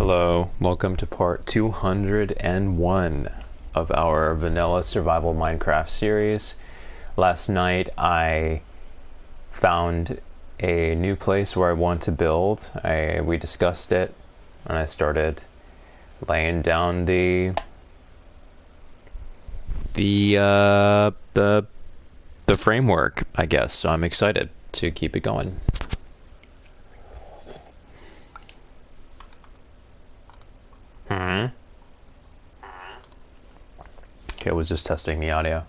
Hello, welcome to part 201 of our Vanilla Survival Minecraft series. Last night I found a new place where I want to build. We discussed it and I laying down the framework, I guess. So I'm excited to keep it going. Okay, I was just testing the audio.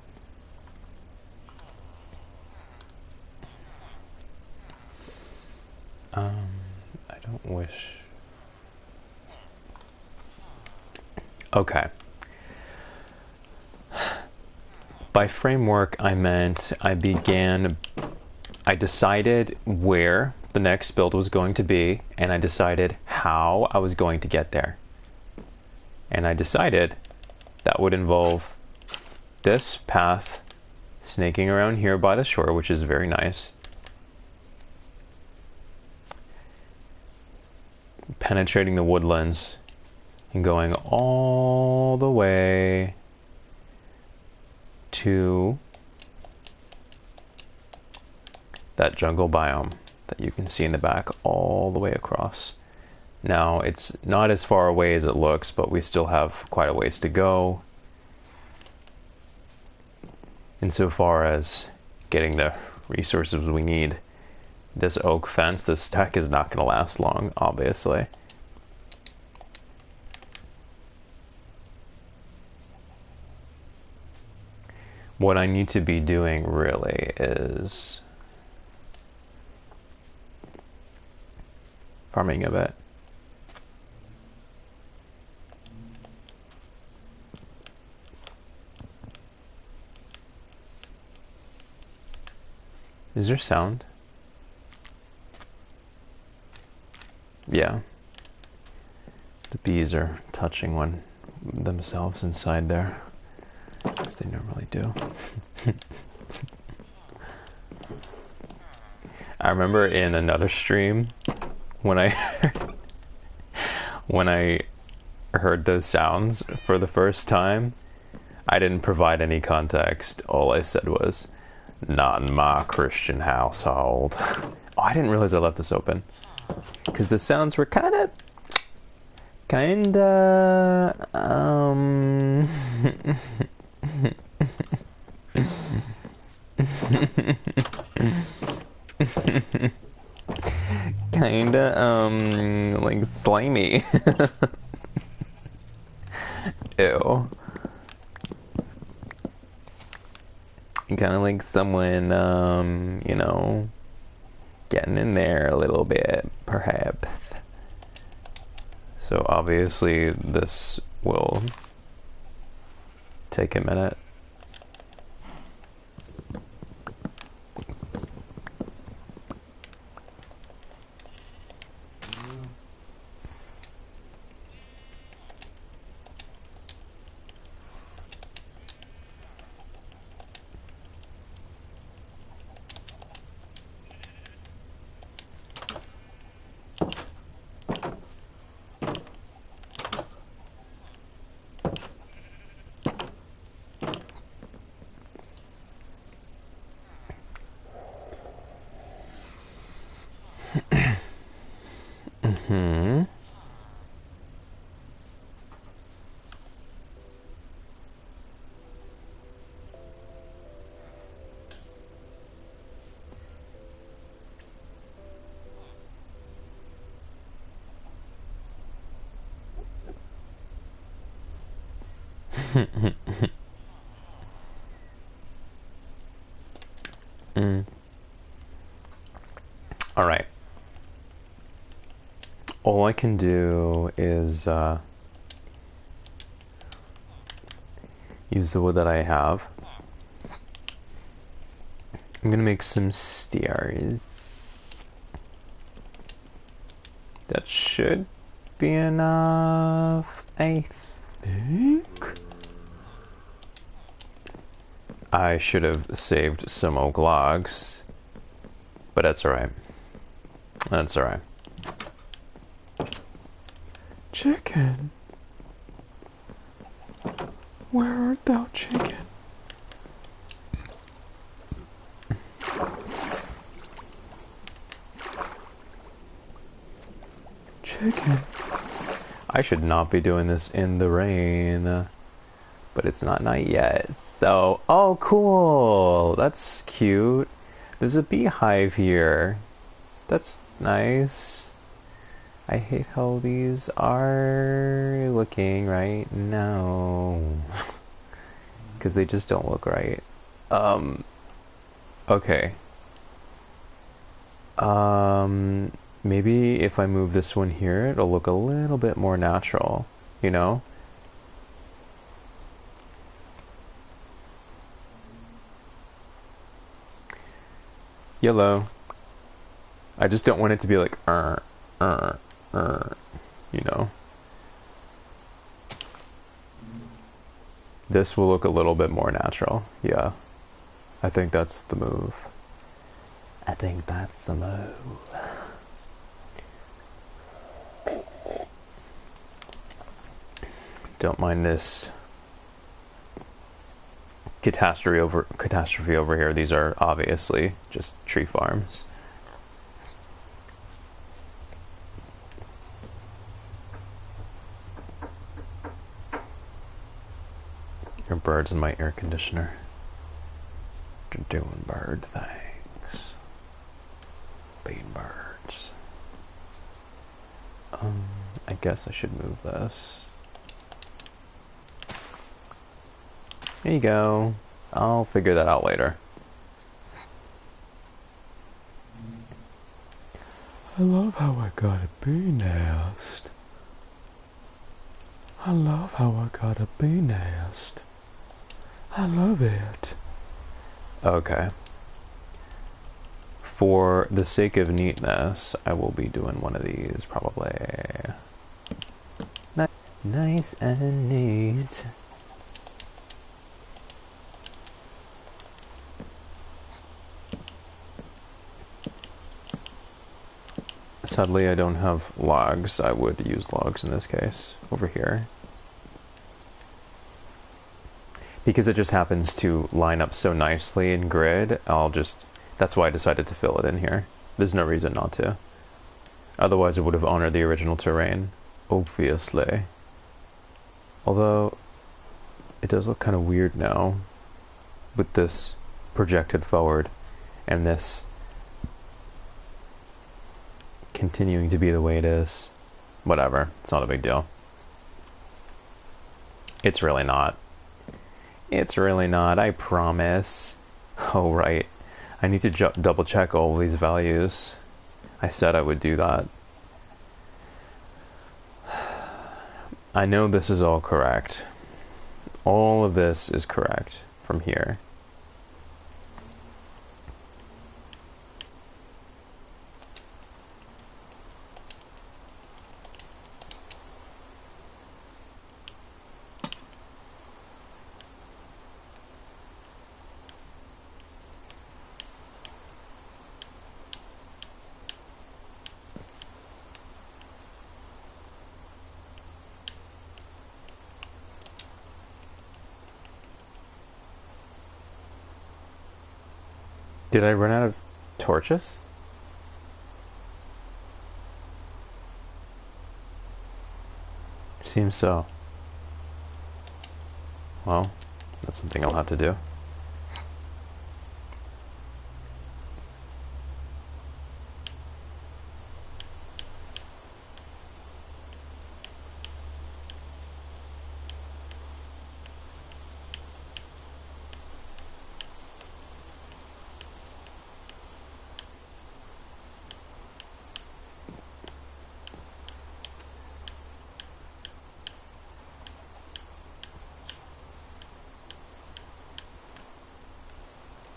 I don't wish. Okay. By framework, I meant I decided where the next build was going to be, and I decided how I was going to get there. And I decided that would involve this path snaking around here by the shore, which is very nice. Penetrating the woodlands and going all the way to that jungle biome that you can see in the back all the way across. Now, it's not as far away as it looks, but we still have quite a ways to go insofar as getting the resources we need. This oak fence, this stack is not going to last long, obviously. What I need to be doing really is farming a bit. Is there sound? Yeah. The bees are touching themselves inside there, as they normally do. I remember in another stream when I heard those sounds for the first time, I didn't provide any context. All I said was, "Not in my Christian household." Oh, I didn't realize I left this open, because the sounds were kinda like slimy. Ew. Kind of like someone, you know, getting in there a little bit, perhaps. So obviously this will take a minute. All right. All I can do is use the wood that I have. I'm gonna make some stairs. That should be enough, I think. I should have saved some oak logs, but that's alright. That's alright. Chicken? Where art thou, chicken? Chicken. I should not be doing this in the rain, but it's not night yet. So, oh cool, that's cute. There's a beehive here. That's nice. I hate how these are looking right now. Because they just don't look right. Okay. Maybe if I move this one here, it'll look a little bit more natural, you know? Yellow. I just don't want it to be like, you know? This will look a little bit more natural. Yeah. I think that's the move. I think that's the move. Don't mind this catastrophe over here. These are obviously just tree farms. Your birds in my air conditioner. They're doing bird things. Being birds. I guess I should move this. There you go. I'll figure that out later. I love how I got a bee nest. I love how I got a bee nest. I love it. Okay. For the sake of neatness, I will be doing one of these probably. Nice and neat. Sadly, I don't have logs. I would use logs in this case, over here. Because it just happens to line up so nicely in grid, that's why I decided to fill it in here. There's no reason not to. Otherwise, it would have honored the original terrain, obviously. Although, it does look kind of weird now, with this projected forward, and this continuing to be the way it is. Whatever, it's not a big deal. It's really not. It's really not, I promise. Oh, right. I need to double check all of these values. I said I would do that. I know this is all correct. All of this is correct from here. Did I run out of torches? Seems so. Well, that's something I'll have to do.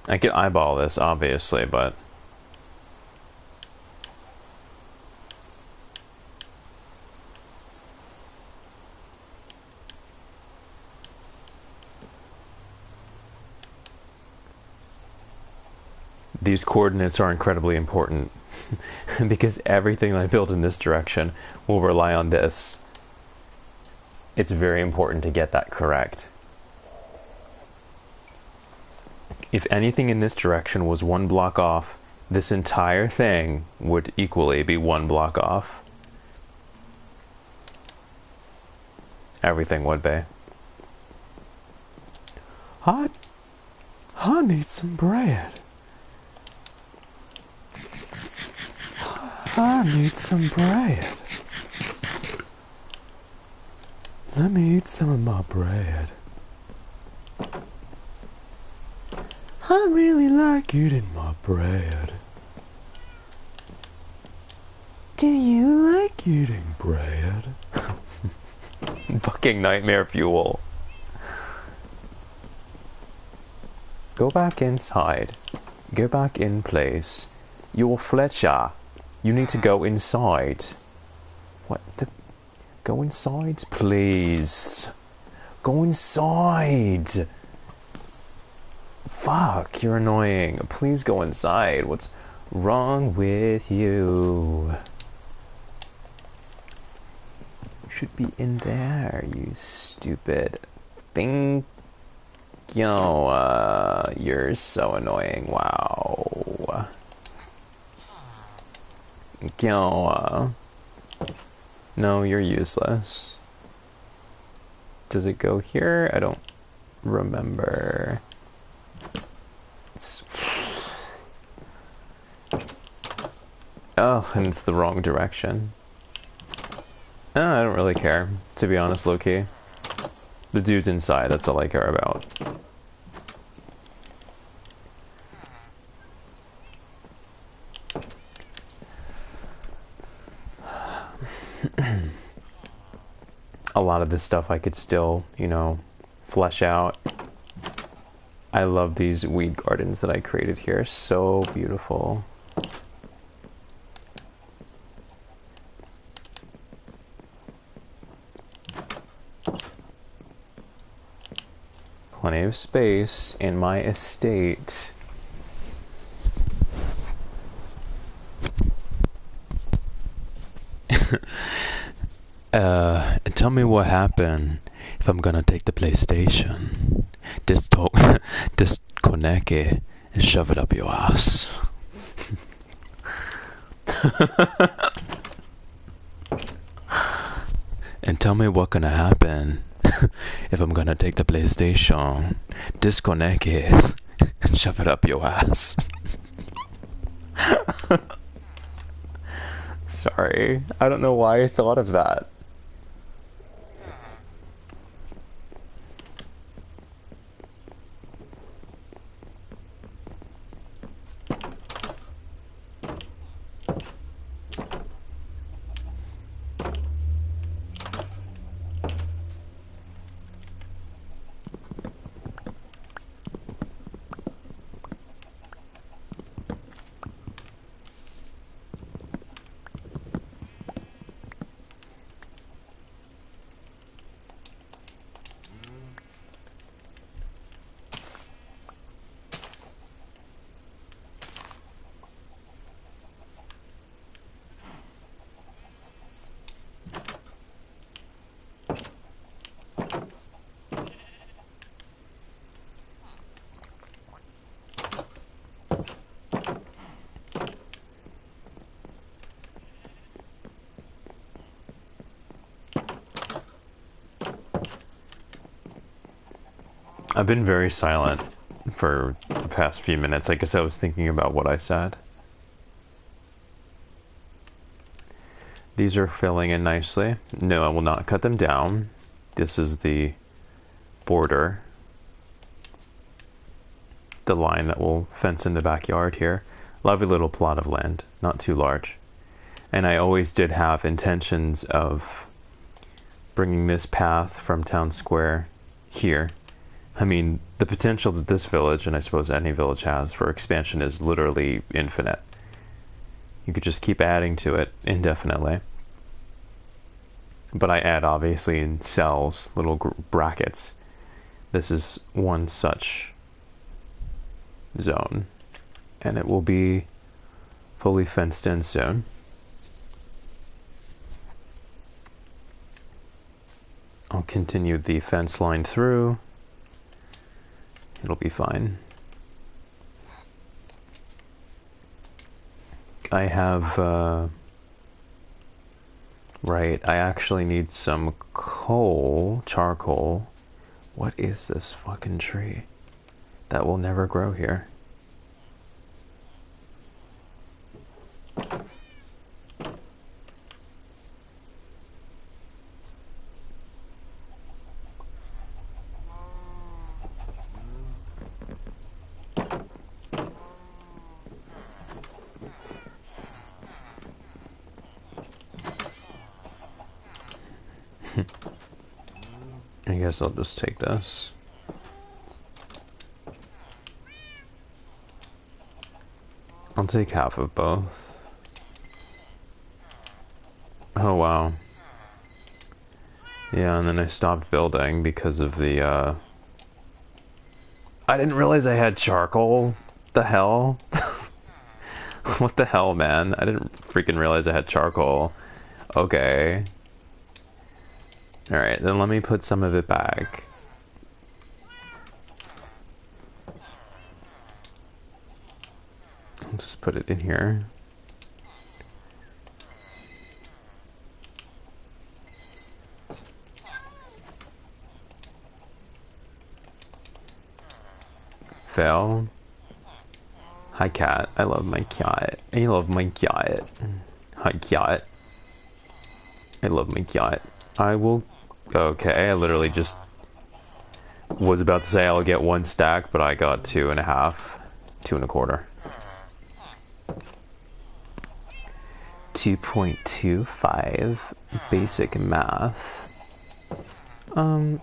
I can eyeball this, obviously, but... these coordinates are incredibly important because everything I build in this direction will rely on this. It's very important to get that correct. If anything in this direction was 1 block off, this entire thing would equally be 1 block off. Everything would be. I need some bread. I need some bread. Let me eat some of my bread. I really like eating my bread. Do you like eating bread? Fucking nightmare fuel. Go back inside. Go back in place. You're Fletcher. You need to go inside. What the... Go inside, please. Go inside. Fuck, you're annoying. Please go inside. What's wrong with you? You should be in there, you stupid thing. Yo, you're so annoying. Wow. Yo, no, you're useless. Does it go here? I don't remember. Oh, and it's the wrong direction. Oh, I don't really care, to be honest, low-key. The dude's inside, that's all I care about. A lot of this stuff I could still, you know, flesh out. I love these weed gardens that I created here. So beautiful. Plenty of space in my estate. Tell me what happened if I'm gonna take the PlayStation. Disconnect it and shove it up your ass. And tell me what's gonna happen if I'm gonna take the PlayStation, disconnect it, and shove it up your ass. Sorry, I don't know why I thought of that. I've been very silent for the past few minutes. I guess I was thinking about what I said. These are filling in nicely. No, I will not cut them down. This is the border. The line that will fence in the backyard here. Lovely little plot of land, not too large. And I always did have intentions of bringing this path from Town Square here. I mean, the potential that this village, and I suppose any village has for expansion, is literally infinite. You could just keep adding to it indefinitely. But I add, obviously, in cells, little brackets. This is one such zone. And it will be fully fenced in soon. continue the fence line through. It'll be fine. I have, right, I actually need some coal, charcoal. What is this fucking tree? That will never grow here. I guess I'll just take this. I'll take half of both. Oh wow. Yeah, and then I stopped building because of the, I didn't realize I had charcoal. The hell? What the hell, man? I didn't freaking realize I had charcoal. Okay. Alright, then let me put some of it back. I'll just put it in here. Fail. Hi, cat. I love my cat. I love my cat. Hi, cat. I love my cat. I will... Okay, I literally just was about to say I'll get 1 stack, but I got 2.5. 2.25. 2.25 basic math. You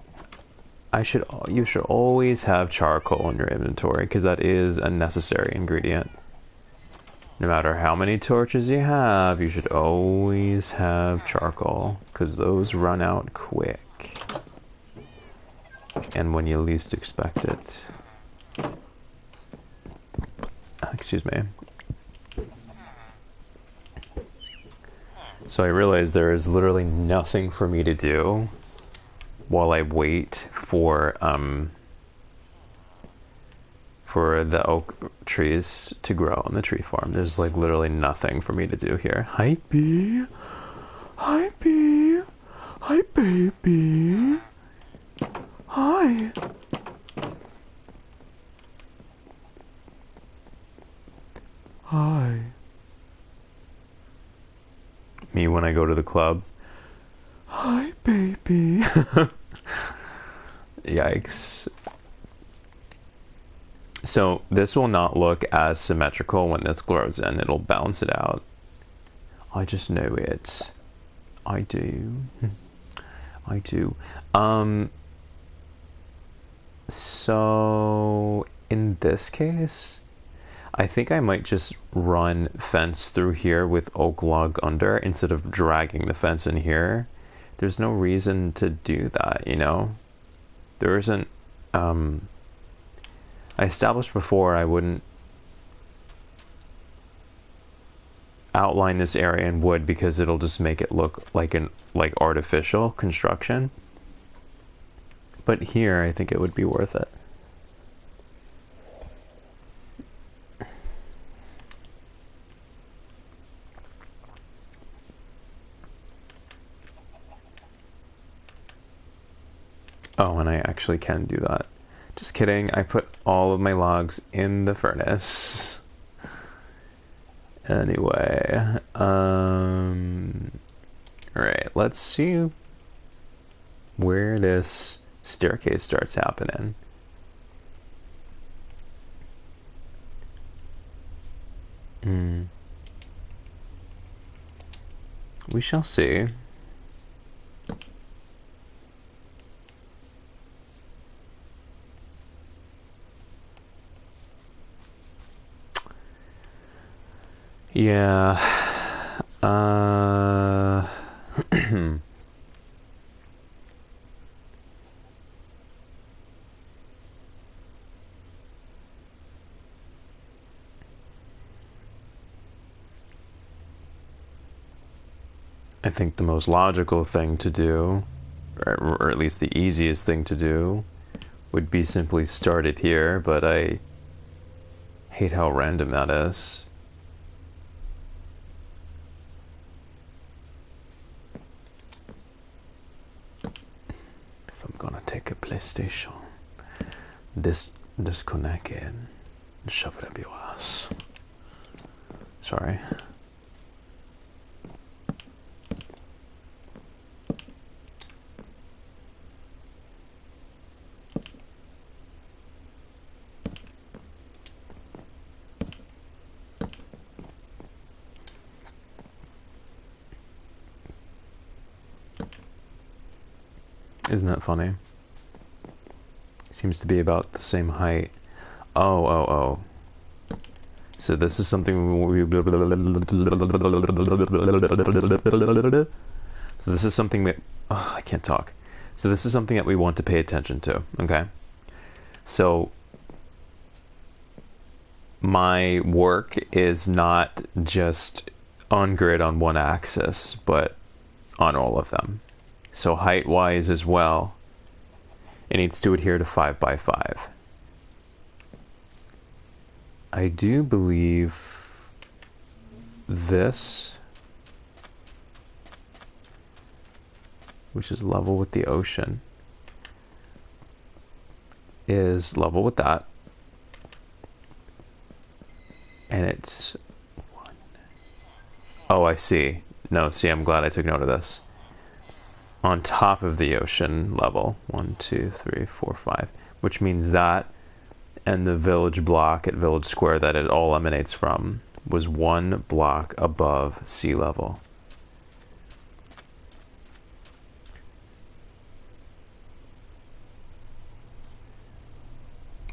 should always have charcoal in your inventory because that is a necessary ingredient. No matter how many torches you have, you should always have charcoal because those run out quick. And when you least expect it. Excuse me. So I realized there is literally nothing for me to do while I wait for the oak trees to grow on the tree farm. There's like literally nothing for me to do here. Hi, bee. Hi, bee. Hi, baby. Hi. Hi. Me when I go to the club. Hi, baby. Yikes. So this will not look as symmetrical when this grows in. It'll balance it out. I just know it. I do. I do. So in this case, I think I might just run fence through here with oak log under instead of dragging the fence in here. There's no reason to do that, you know? There isn't, I established before I wouldn't outline this area in wood because it'll just make it look like artificial construction. But here, I think it would be worth it. Oh, and I actually can do that. Just kidding, I put all of my logs in the furnace. Anyway, alright, let's see where this staircase starts happening. We shall see. Yeah. I think the most logical thing to do or at least the easiest thing to do would be simply start it here, but I hate how random that is. If I'm gonna take a PlayStation, disconnect it and shove it up your ass. Sorry. Isn't that funny? Seems to be about the same height. Oh. So this is something So this is something that I can't talk. So this is something that we want to pay attention to, okay? So my work is not just on grid on one axis, but on all of them. So height-wise as well, it needs to adhere to 5 by 5. I do believe this, which is level with the ocean, is level with that. And it's one. Oh, I see. No, see, I'm glad I took note of this. On top of the ocean level. 1, 2, 3, 4, 5. Which means that and the village block at Village Square that it all emanates from was 1 block above sea level.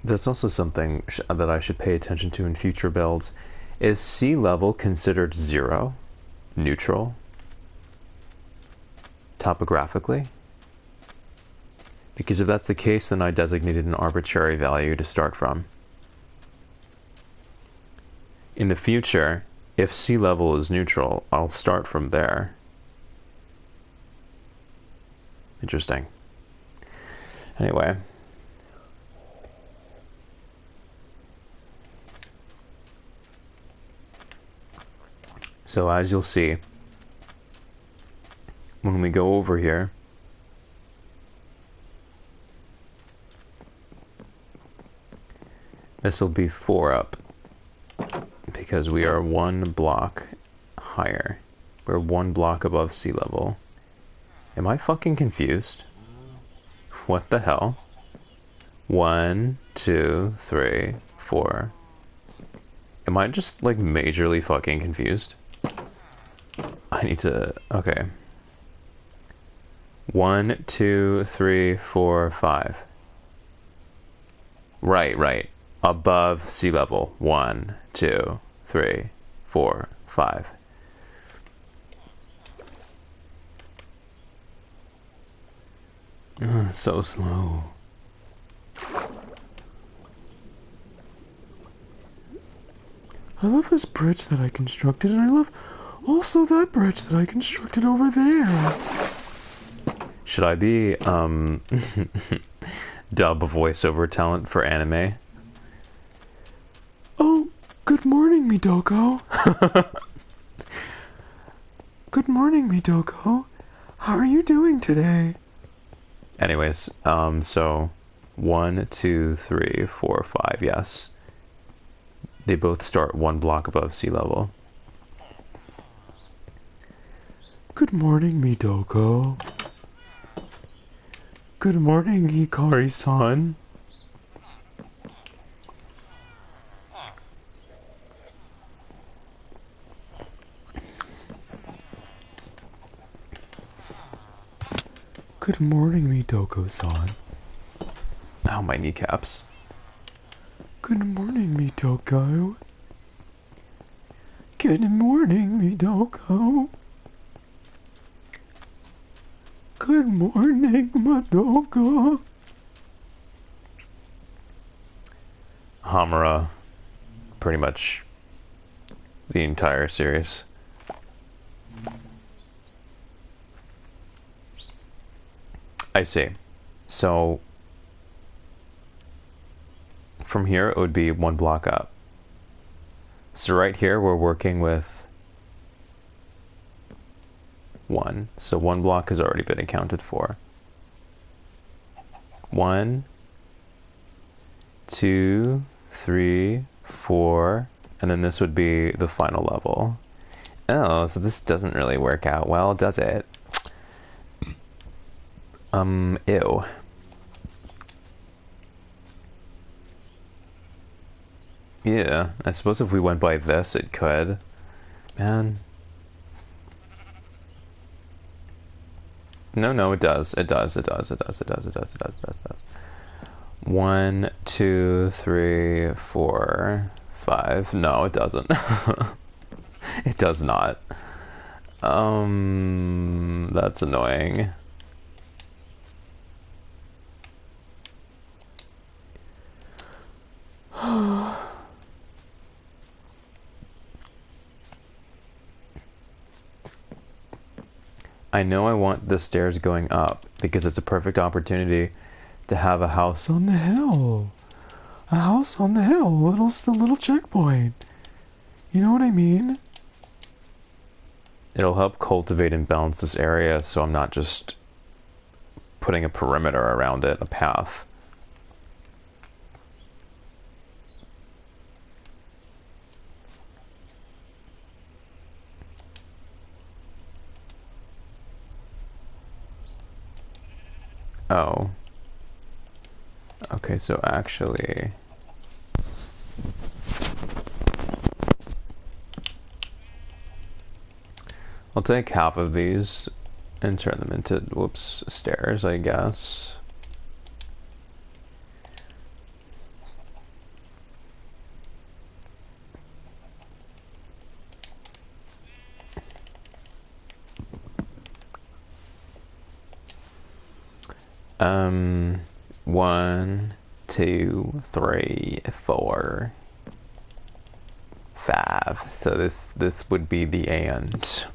That's also something that I should pay attention to in future builds. Is sea level considered 0? Neutral? Topographically? Because if that's the case, then I designated an arbitrary value to start from. In the future, if sea level is neutral, I'll start from there. Interesting. Anyway. So as you'll see, when we go over here, this will be 4 up because we are 1 block higher. We're 1 block above sea level. Am I fucking confused? What the hell? 1, 2, 3, 4. Am I just like majorly fucking confused? I need to, okay. 1, 2, 3, 4, 5. Right. Above sea level. 1, 2, 3, 4, 5. So slow. I love this bridge that I constructed, and I love also that bridge that I constructed over there. Should I be, dub voiceover talent for anime? Oh, good morning, Midoko. Good morning, Midoko. How are you doing today? Anyways, so 1, 2, 3, 4, 5, yes. They both start 1 block above sea level. Good morning, Midoko. Good morning, Hikari-san. Good morning, Midoko-san. Ow, my kneecaps. Good morning, Midoko. Good morning, Midoko. Good morning, Midoko. Hamura, pretty much the entire series. I see. So from here it would be 1 block up. So right here we're working with 1. So 1 block has already been accounted for. 1, 2, 3, 4, and then this would be the final level. Oh, so this doesn't really work out well, does it? Ew. Yeah, I suppose if we went by this, it could. Man. No, it does. It does. 1, 2, 3, 4, 5. No, it doesn't. It does not. That's annoying. I know I want the stairs going up because it's a perfect opportunity to have a house on the hill. A house on the hill, a little checkpoint. You know what I mean? It'll help cultivate and balance this area so I'm not just putting a perimeter around it, a path. Oh. Okay, so actually... I'll take half of these and turn them into, whoops, stairs, I guess. One, 2, 3, 4, 5. So this would be the end.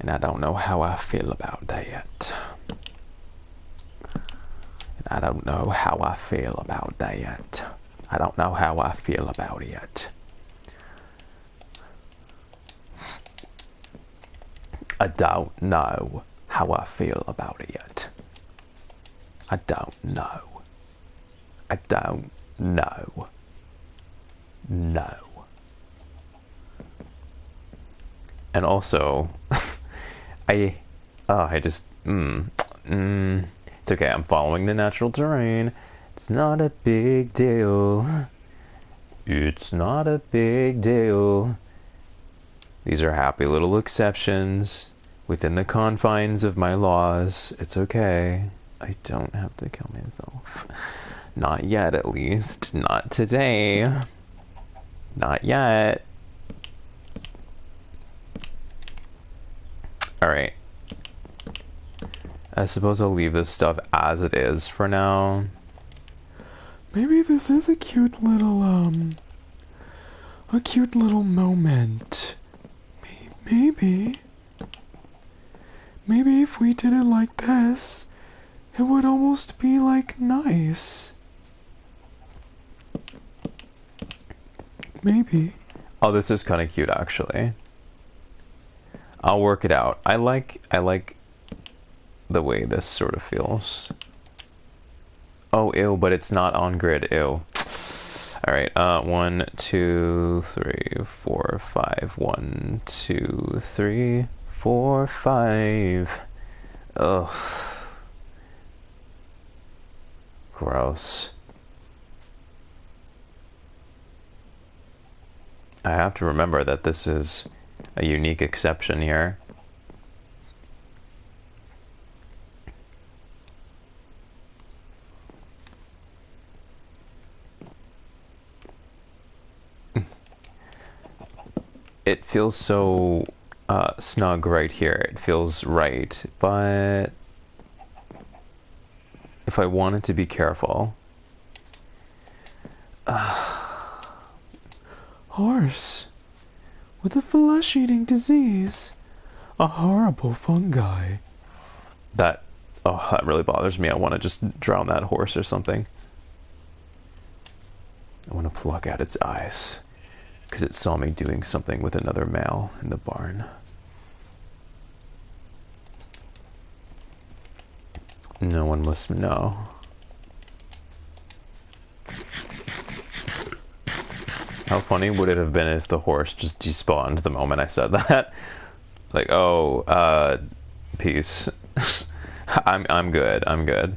And I don't know how I feel about that. I don't know how I feel about that. I don't know how I feel about it. I don't know how I feel about it. I don't know. I don't know. No. And also, it's okay, I'm following the natural terrain. It's not a big deal. It's not a big deal. These are happy little exceptions within the confines of my laws. It's okay. I don't have to kill myself. Not yet, at least. Not today. Not yet. Alright. I suppose I'll leave this stuff as it is for now. Maybe this is a cute little moment. Maybe if we did it like this, it would almost be like nice. Maybe. Oh, this is kind of cute actually. I'll work it out. I like the way this sort of feels. Oh, ew, but it's not on grid. Ew. Alright, 1, 2, 3, 4, 5. 1, 2, 3, 4, 5. Ugh. Gross. I have to remember that this is a unique exception here. It feels so snug right here. It feels right, but if I wanted to be careful... Horse with a flesh-eating disease. A horrible fungi. That Oh, that really bothers me. I want to just drown that horse or something. I want to pluck out its eyes because it saw me doing something with another male in the barn. No one must know. How funny would it have been if the horse just despawned the moment I said that? Like, oh, peace. I'm good. I'm good.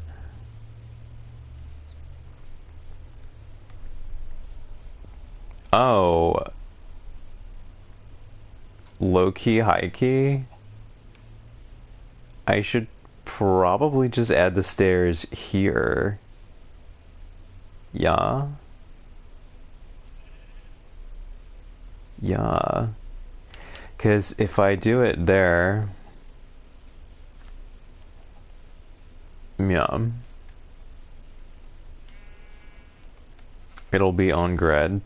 Oh. Low key, high key? I should probably just add the stairs here. Yeah. Yeah. Because if I do it there... Yeah. It'll be on grid.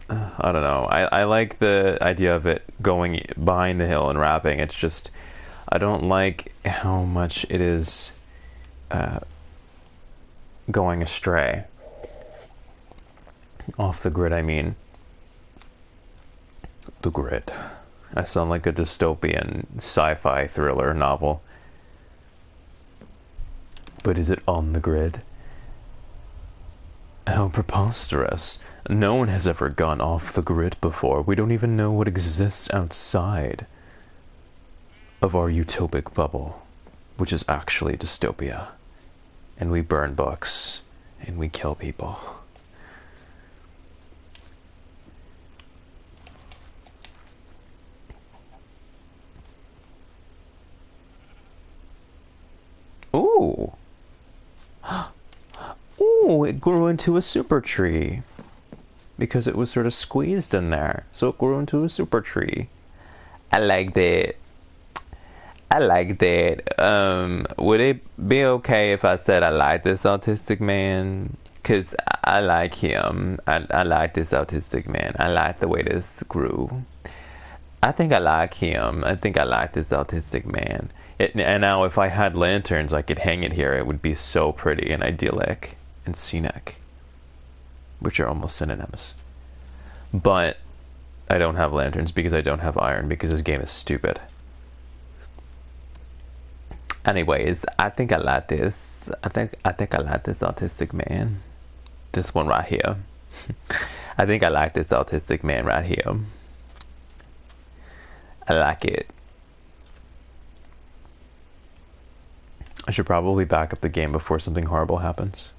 I don't know. I like the idea of it going behind the hill and wrapping. It's just... I don't like how much it is going astray. Off the grid, I mean. The grid. I sound like a dystopian sci-fi thriller novel. But is it on the grid? How preposterous. No one has ever gone off the grid before. We don't even know what exists outside of our utopic bubble, which is actually dystopia. And we burn books, and we kill people. Ooh! Ooh, it grew into a super tree. Because it was sort of squeezed in there. So it grew into a super tree. I like that. I like that. Would it be okay if I said I like this autistic man? Because I like him. I like this autistic man. I like the way this grew. I think I like him. I think I like this autistic man. And now if I had lanterns, I could hang it here. It would be so pretty and idyllic and scenic. Which are almost synonyms. But I don't have lanterns because I don't have iron because this game is stupid. Anyways, I think I like this. I think I like this autistic man. This one right here. I think I like this autistic man right here. I like it. I should probably back up the game before something horrible happens.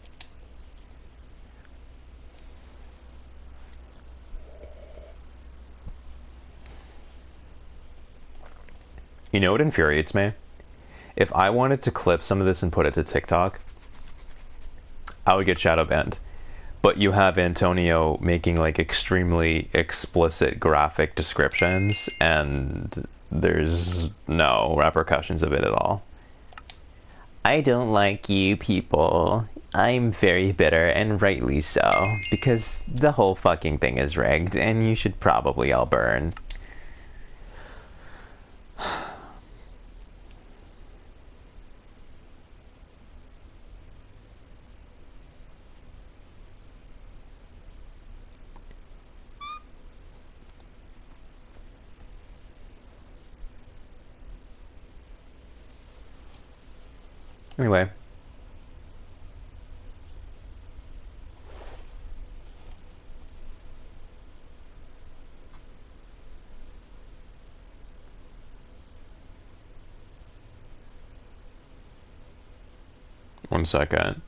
You know what infuriates me? If I wanted to clip some of this and put it to TikTok, I would get shadow banned. But you have Antonio making like extremely explicit graphic descriptions, and there's no repercussions of it at all. I don't like you people. I'm very bitter, and rightly so, because the whole fucking thing is rigged, and you should probably all burn. Anyway. One second.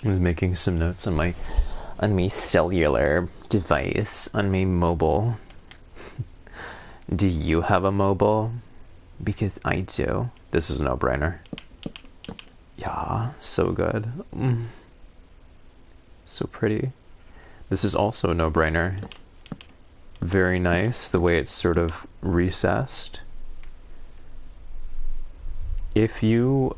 I was making some notes on my cellular device, on my mobile. Do you have a mobile? Because I do. This is a no-brainer. Yeah, so good. So pretty. This is also a no-brainer. very nice the way it's sort of recessed. If you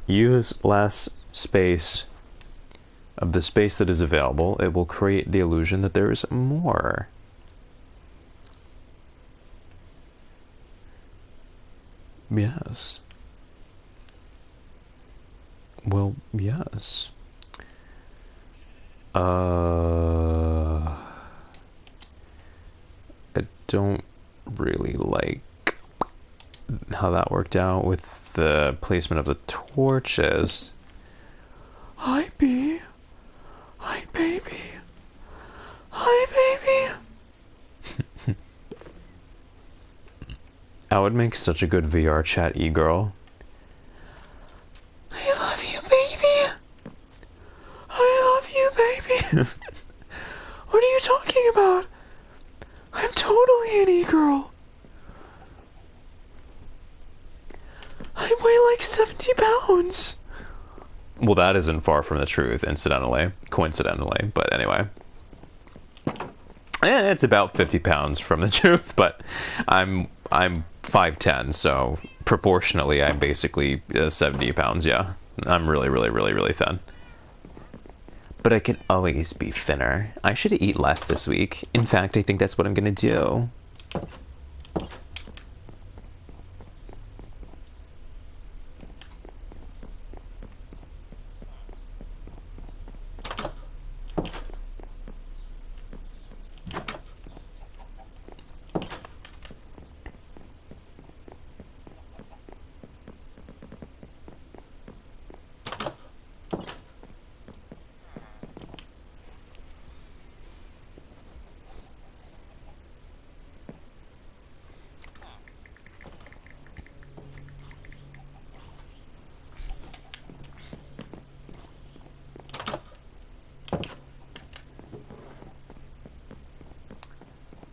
use less space of the space that is available, it will create the illusion that there is more. Yes. Well, yes. I don't really like how that worked out with the placement of the torches. Hi, bee. Hi, baby. Hi, baby. I would make such a good VR chat e-girl. I love you, baby. I love you, baby. What are you talking about? I'm totally an e-girl. I weigh like 70 pounds. Well, that isn't far from the truth, coincidentally, but anyway. It's about 50 pounds from the truth, but I'm 5'10", so proportionally I'm basically 70 pounds, yeah. I'm really, really, really, really thin. But I can always be thinner. I should eat less this week. In fact, I think that's what I'm gonna do.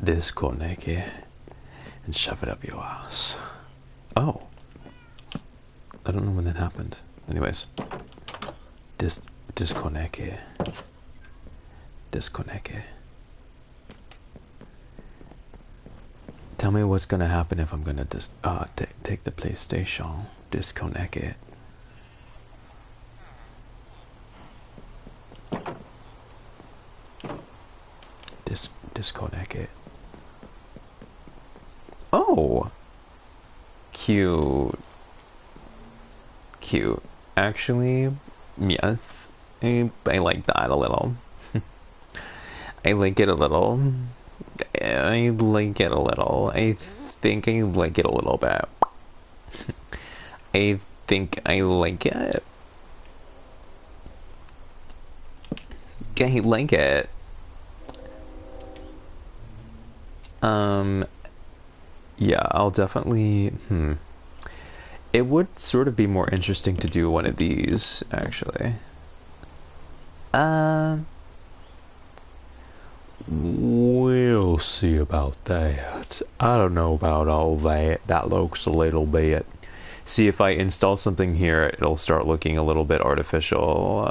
Disconnect it and shove it up your ass. Oh. I don't know when that happened. Anyways. Disconnect it. Disconnect it. Tell me what's gonna happen if I'm gonna take the PlayStation. Disconnect it. Disconnect it. Oh! Cute. Cute. Actually, yes. I like that a little. I like it a little. I like it a little. I think I like it a little bit. I think I like it. I like it. Yeah, I'll definitely, It would sort of be more interesting to do one of these, actually. We'll see about that. I don't know about all that. That looks a little bit. See, if I install something here, it'll start looking a little bit artificial.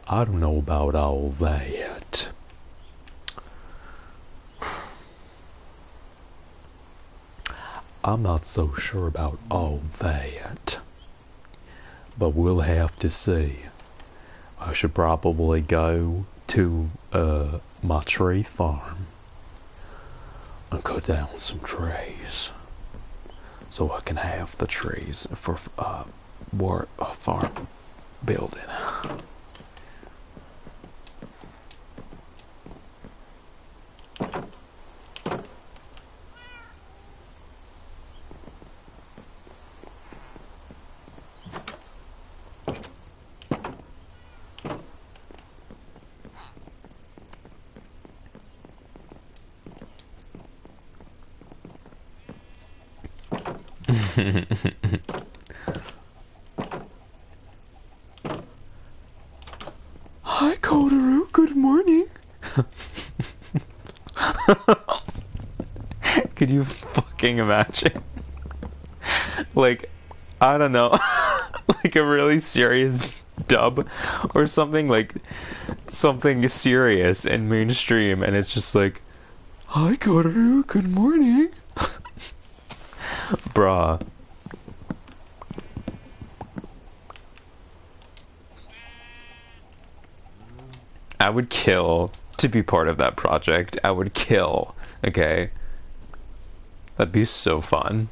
I don't know about all that. I'm not so sure about all that. But we'll have to see. I should probably go to my tree farm and cut down some trees so I can have the trees for farm building. Hi, Kotaru. Good morning. Could you fucking imagine? Like, I don't know, like a really serious dub or something, like something serious and mainstream, and it's just like, hi, Kotaru, good morning. Bruh. I would kill to be part of that project. I would kill, okay? That'd be so fun.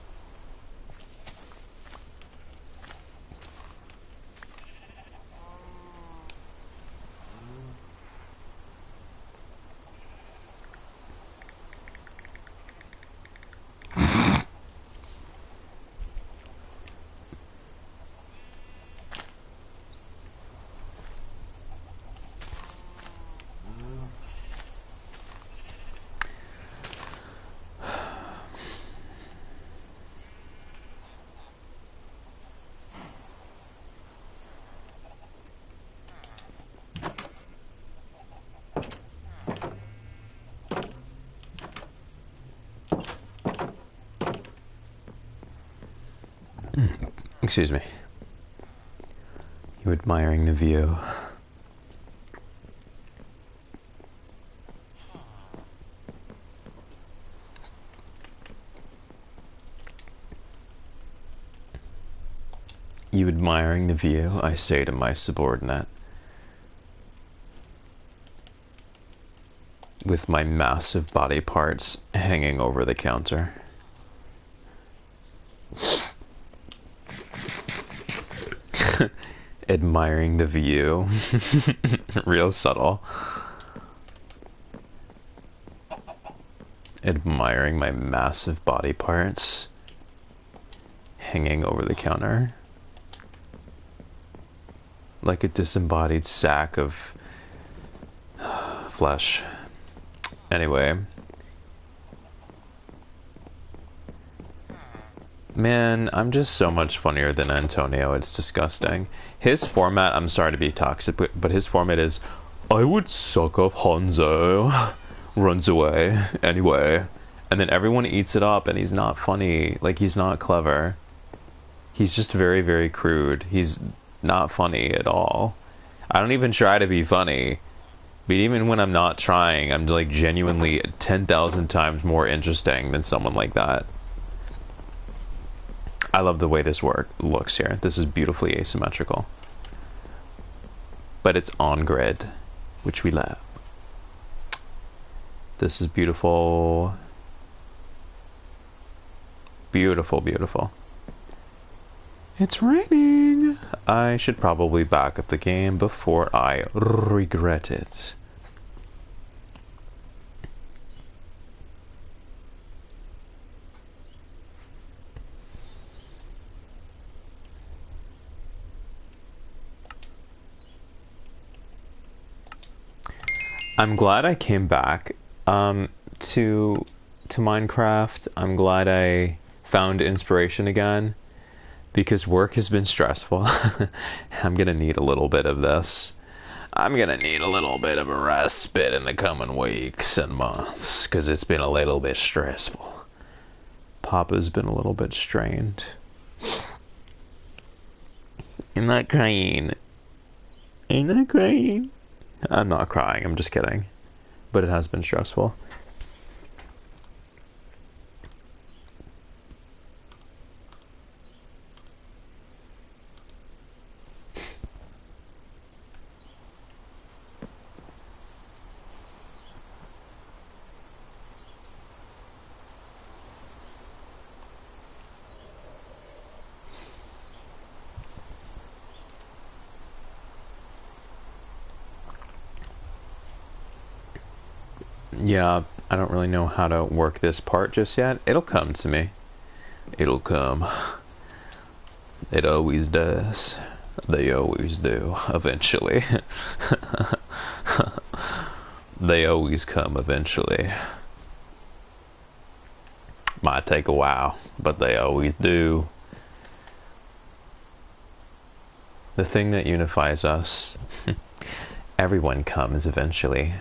Excuse me. You admiring the view? You admiring the view? I say to my subordinate. With my massive body parts hanging over the counter. Admiring the view. Real subtle. Admiring my massive body parts hanging over the counter. Like a disembodied sack of flesh. Anyway. Man, I'm just so much funnier than Antonio. It's disgusting. His format, I'm sorry to be toxic, but his format is, I would suck off Hanzo. Runs away. Anyway. And then everyone eats it up, and he's not funny. Like, he's not clever. He's just very, very crude. He's not funny at all. I don't even try to be funny. But even when I'm not trying, I'm like genuinely 10,000 times more interesting than someone like that. I love the way this looks here. This is beautifully asymmetrical. But it's on grid, which we love. This is beautiful. Beautiful, beautiful. It's raining. I should probably back up the game before I regret it. I'm glad I came back to Minecraft. I'm glad I found inspiration again because work has been stressful. I'm gonna need a little bit of this. I'm gonna need a little bit of a respite in the coming weeks and months because it's been a little bit stressful. Papa's been a little bit strained. I'm not crying. I'm not crying. I'm not crying, I'm just kidding. But it has been stressful. Yeah, I don't really know how to work this part just yet. It'll come to me. It'll come. It always does. They always do, eventually. They always come eventually. Might take a while, but they always do. The thing that unifies us, everyone comes eventually.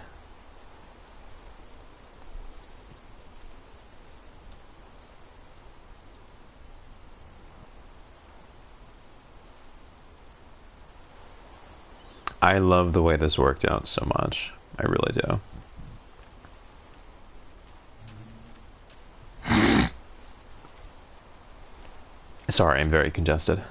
I love the way this worked out so much. I really do. Sorry, I'm very congested.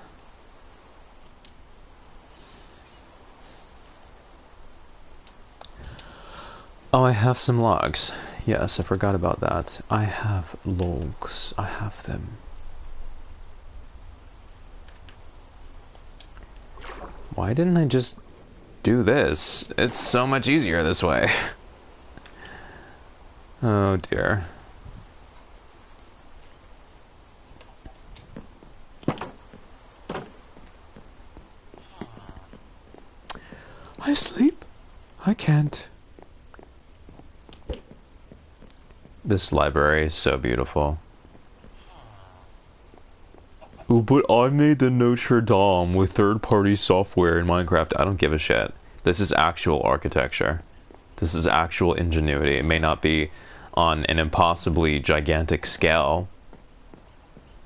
Oh, I have some logs. Yes, I forgot about that. I have logs. I have them. Why didn't I just do this? It's so much easier this way. Oh dear. I sleep. I can't. This library is so beautiful. Ooh, but I made the Notre Dame with third-party software in Minecraft. I don't give a shit. This is actual architecture. This is actual ingenuity. It may not be on an impossibly gigantic scale,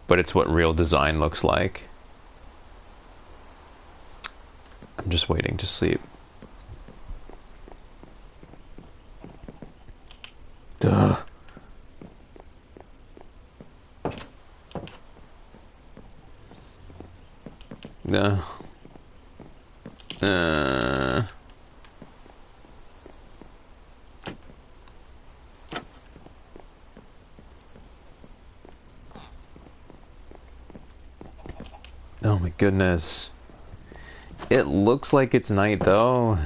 but it's what real design looks like. I'm just waiting to sleep. Duh. Oh my goodness. It looks like it's night though.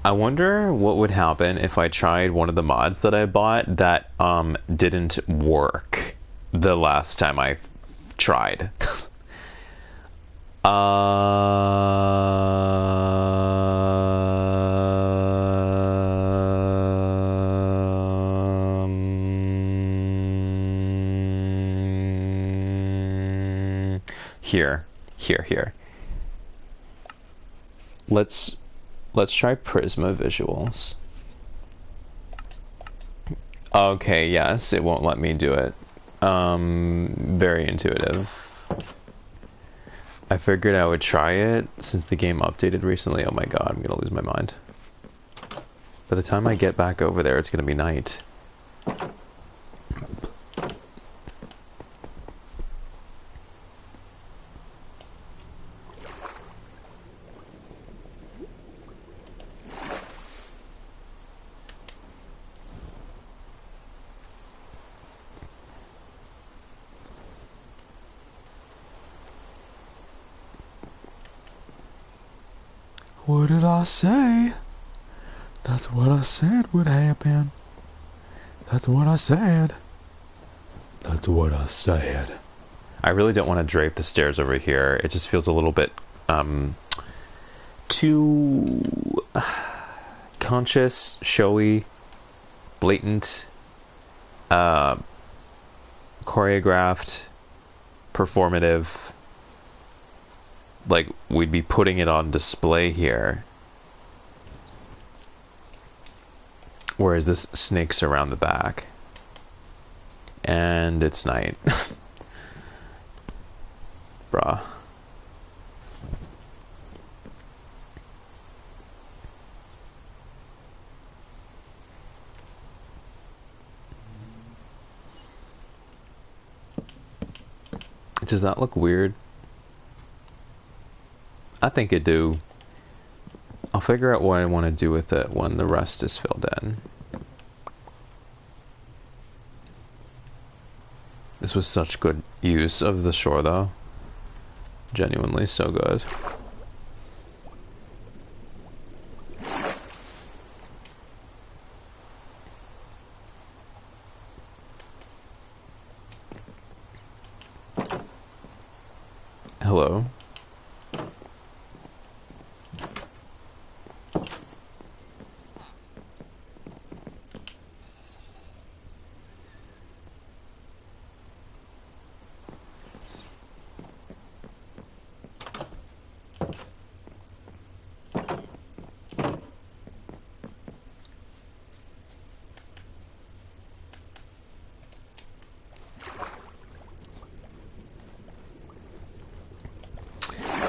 I wonder what would happen if I tried one of the mods that I bought that didn't work the last time I tried. Here. Let's try Prisma visuals. Okay, yes, it won't let me do it. Very intuitive. I figured I would try it since the game updated recently. Oh my god, I'm gonna lose my mind. By the time I get back over there, it's gonna be night. What did I say? That's what I said would happen. That's what I said. That's what I said. I really don't want to drape the stairs over here. It just feels a little bit too conscious, showy, blatant, choreographed, performative. Like we'd be putting it on display here. Whereas this snakes around the back. And it's night. Bruh. Does that look weird? I think it do. I'll figure out what I want to do with it when the rest is filled in. This was such good use of the shore though. Genuinely so good. Hello.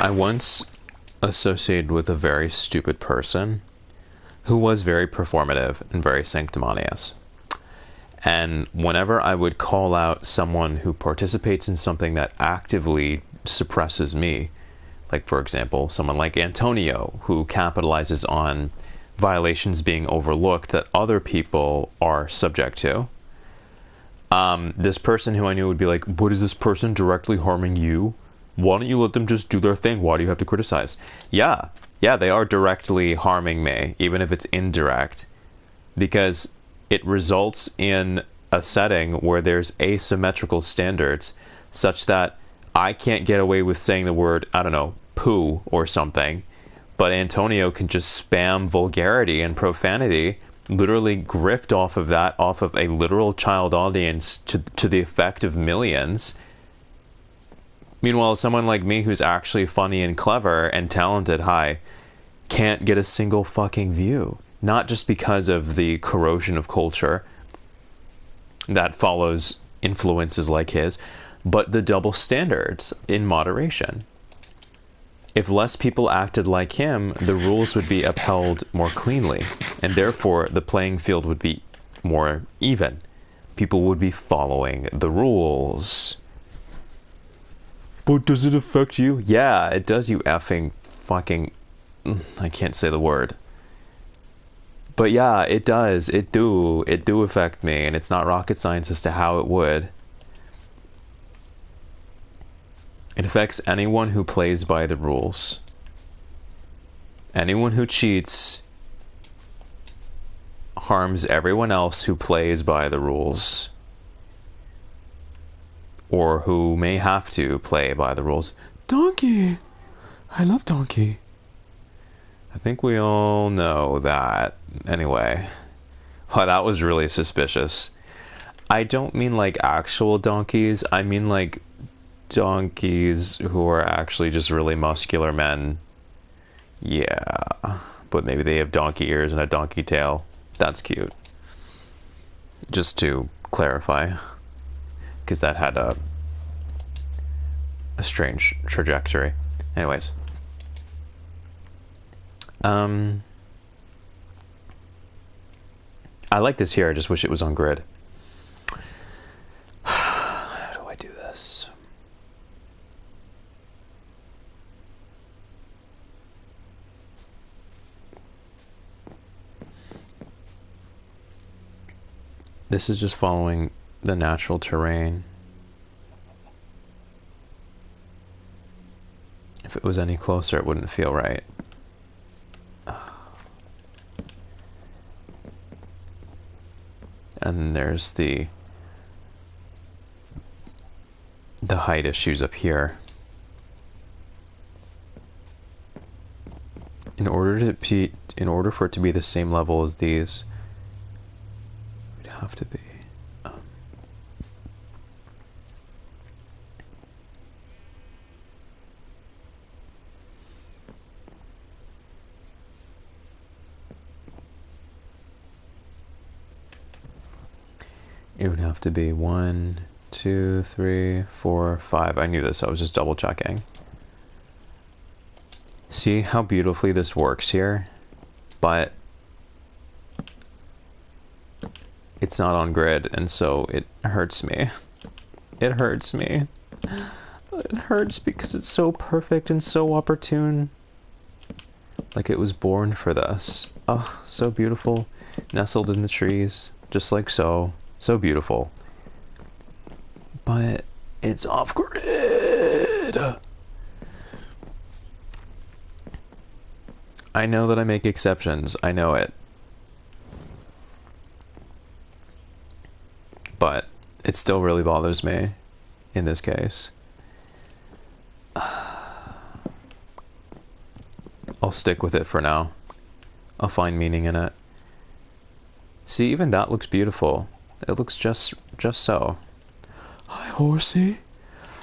I once associated with a very stupid person who was very performative and very sanctimonious. And whenever I would call out someone who participates in something that actively suppresses me, like, for example, someone like Antonio, who capitalizes on violations being overlooked that other people are subject to, this person who I knew would be like, but is this person directly harming you? Why don't you let them just do their thing? Why do you have to criticize? Yeah, they are directly harming me, even if it's indirect, because it results in a setting where there's asymmetrical standards such that I can't get away with saying the word, I don't know, poo or something, but Antonio can just spam vulgarity and profanity, literally grift off of that, off of a literal child audience to the effect of millions. Meanwhile, someone like me who's actually funny and clever and talented, can't get a single fucking view. Not just because of the corrosion of culture that follows influences like his, but the double standards in moderation. If less people acted like him, the rules would be upheld more cleanly, and therefore the playing field would be more even. People would be following the rules. But does it affect you? Yeah, it does, you effing fucking... I can't say the word. But yeah, it does. It do affect me, and it's not rocket science as to how it would. It affects anyone who plays by the rules. Anyone who cheats harms everyone else who plays by the rules. Or who may have to play by the rules. Donkey! I love Donkey. I think we all know that. Anyway. Oh, that was really suspicious. I don't mean like actual donkeys. I mean like donkeys who are actually just really muscular men. Yeah. But maybe they have donkey ears and a donkey tail. That's cute. Just to clarify. Because that had a strange trajectory. Anyways. I like this here, I just wish it was on grid. How do I do this? This is just following the natural terrain. If it was any closer, it wouldn't feel right. And there's the height issues up here. In order for it to be the same level as these, it would have to be it would have to be 1, 2, 3, 4, 5. I knew this, I was just double checking. See how beautifully this works here? But it's not on grid, and so it hurts me. It hurts me. It hurts because it's so perfect and so opportune. Like it was born for this. Oh, so beautiful. Nestled in the trees, just like so. So beautiful. But it's off grid. I know that I make exceptions. I know it. But it still really bothers me in this case. I'll stick with it for now. I'll find meaning in it. See, even that looks beautiful. It looks just so. Hi, horsey.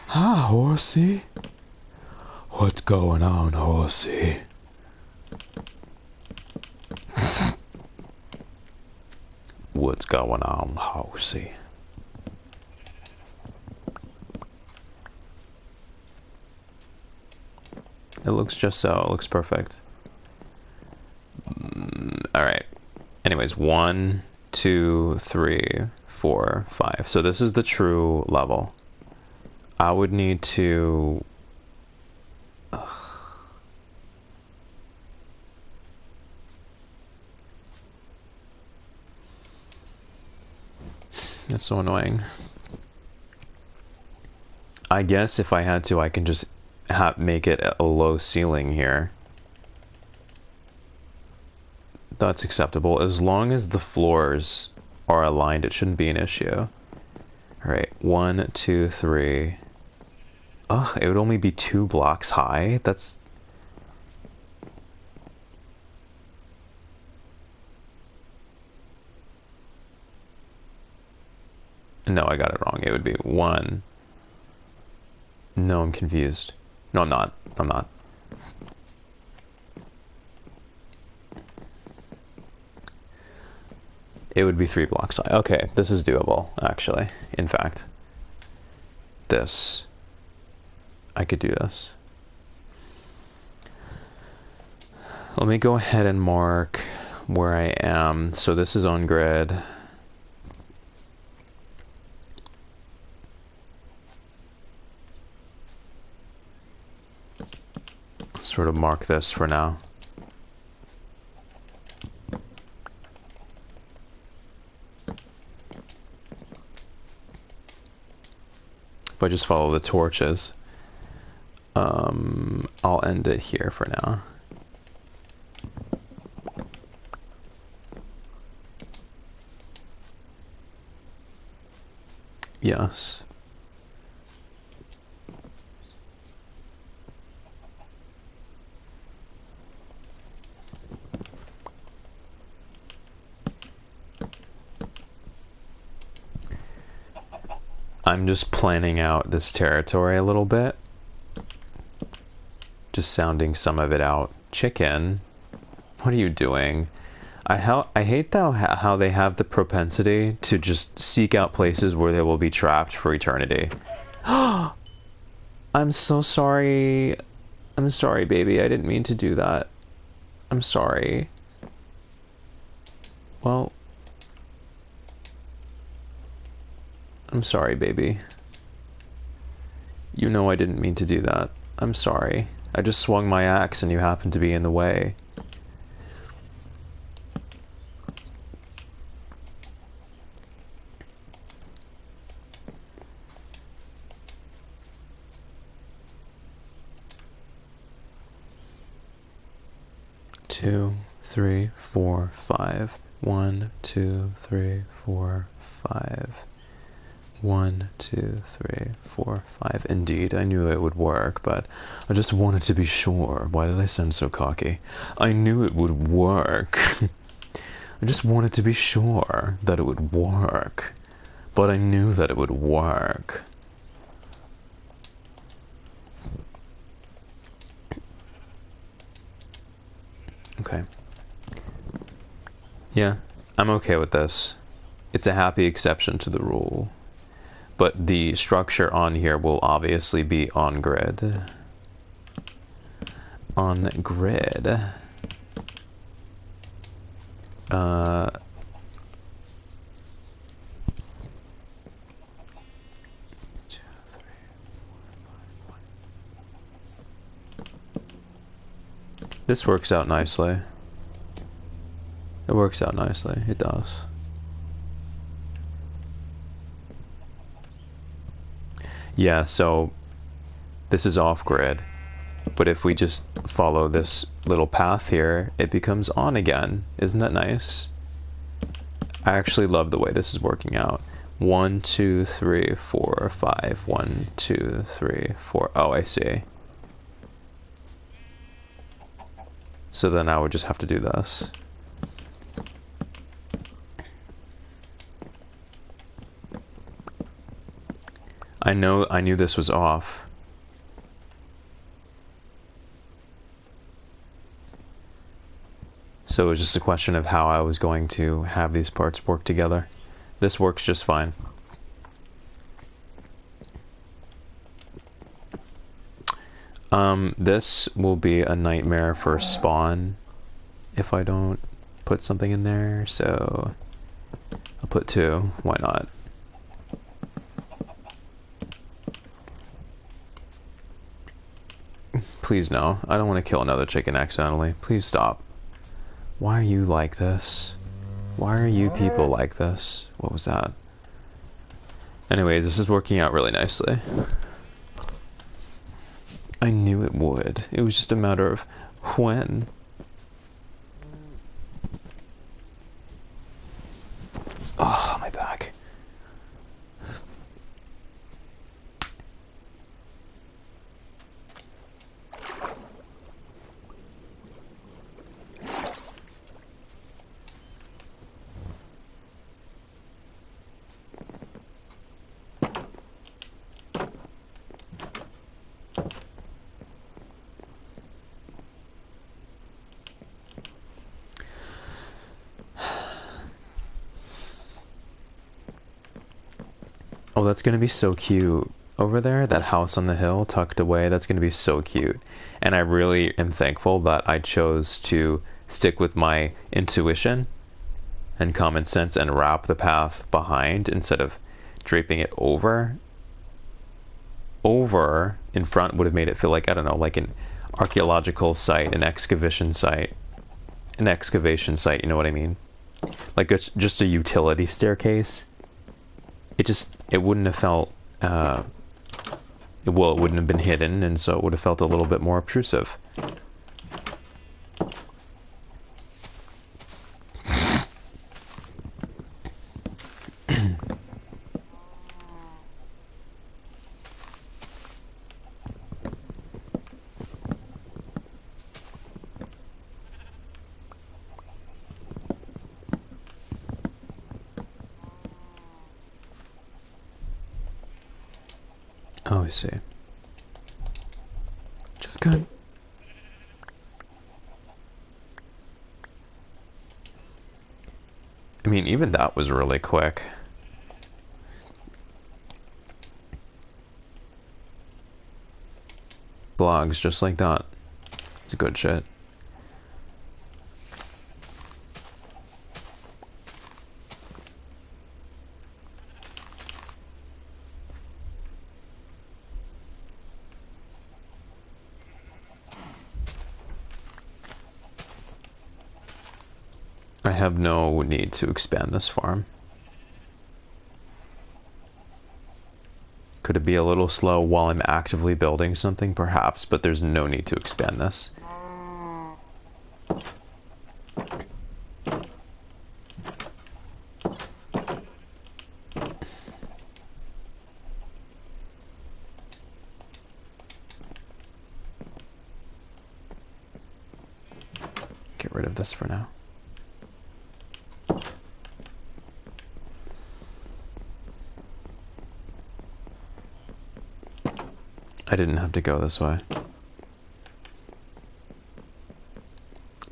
Hi, horsey. What's going on, horsey? What's going on, horsey? It looks just so. It looks perfect. Alright. Anyways, 1, 2, 3, 4, 5. So this is the true level. I would need to... That's so annoying. I guess if I had to, I can just make it a low ceiling here. That's acceptable. As long as the floors are aligned, it shouldn't be an issue. Alright, 1, 2, 3. Ugh, it would only be 2 blocks high? That's... No, I got it wrong. It would be 1. No, I'm confused. No, I'm not. I'm not. It would be 3 blocks high. Okay, this is doable, actually. In fact, this. I could do this. Let me go ahead and mark where I am. So this is on grid. Sort of mark this for now. If I just follow the torches, I'll end it here for now. Yes. I'm just planning out this territory a little bit. Just sounding some of it out. Chicken, what are you doing? I hate how they have the propensity to just seek out places where they will be trapped for eternity. I'm so sorry. I'm sorry, baby. I didn't mean to do that. I'm sorry. Well... I'm sorry, baby. You know I didn't mean to do that. I'm sorry. I just swung my axe and you happened to be in the way. Two, 3, 4, 5. 1, 2, 3, 4, 5. 1, 2, 3, 4, 5. Indeed, I knew it would work, but I just wanted to be sure. Why did I sound so cocky? I knew it would work. I just wanted to be sure that it would work. But I knew that it would work. Okay. Yeah, I'm okay with this. It's a happy exception to the rule. But the structure on here will obviously be on grid. On grid. This works out nicely. It works out nicely. It does. Yeah, so this is off-grid, but if we just follow this little path here, it becomes on again. Isn't that nice? I actually love the way this is working out. 1, 2, 3, 4, 5. 1, 2, 3, 4. Oh, I see. So then I would just have to do this. I knew this was off. So it was just a question of how I was going to have these parts work together. This works just fine. This will be a nightmare for spawn if I don't put something in there, so I'll put 2. Why not? Please no. I don't want to kill another chicken accidentally. Please stop. Why are you like this? Why are you people like this? What was that? Anyways, this is working out really nicely. I knew it would. It was just a matter of when. Oh, my back. Oh, that's gonna be so cute. Over there, that house on the hill tucked away, that's gonna be so cute. And I really am thankful that I chose to stick with my intuition and common sense and wrap the path behind instead of draping it over. Over in front would have made it feel like, I don't know, like an archaeological site, an excavation site, you know what I mean? Like it's just a utility staircase. It wouldn't have felt, well, it wouldn't have been hidden, and so it would have felt a little bit more obtrusive. Oh, I see. Chicken. I mean, even that was really quick. Blogs just like that. It's good shit. I have no need to expand this farm. Could it be a little slow while I'm actively building something? Perhaps, but there's no need to expand this. Get rid of this for now. I didn't have to go this way.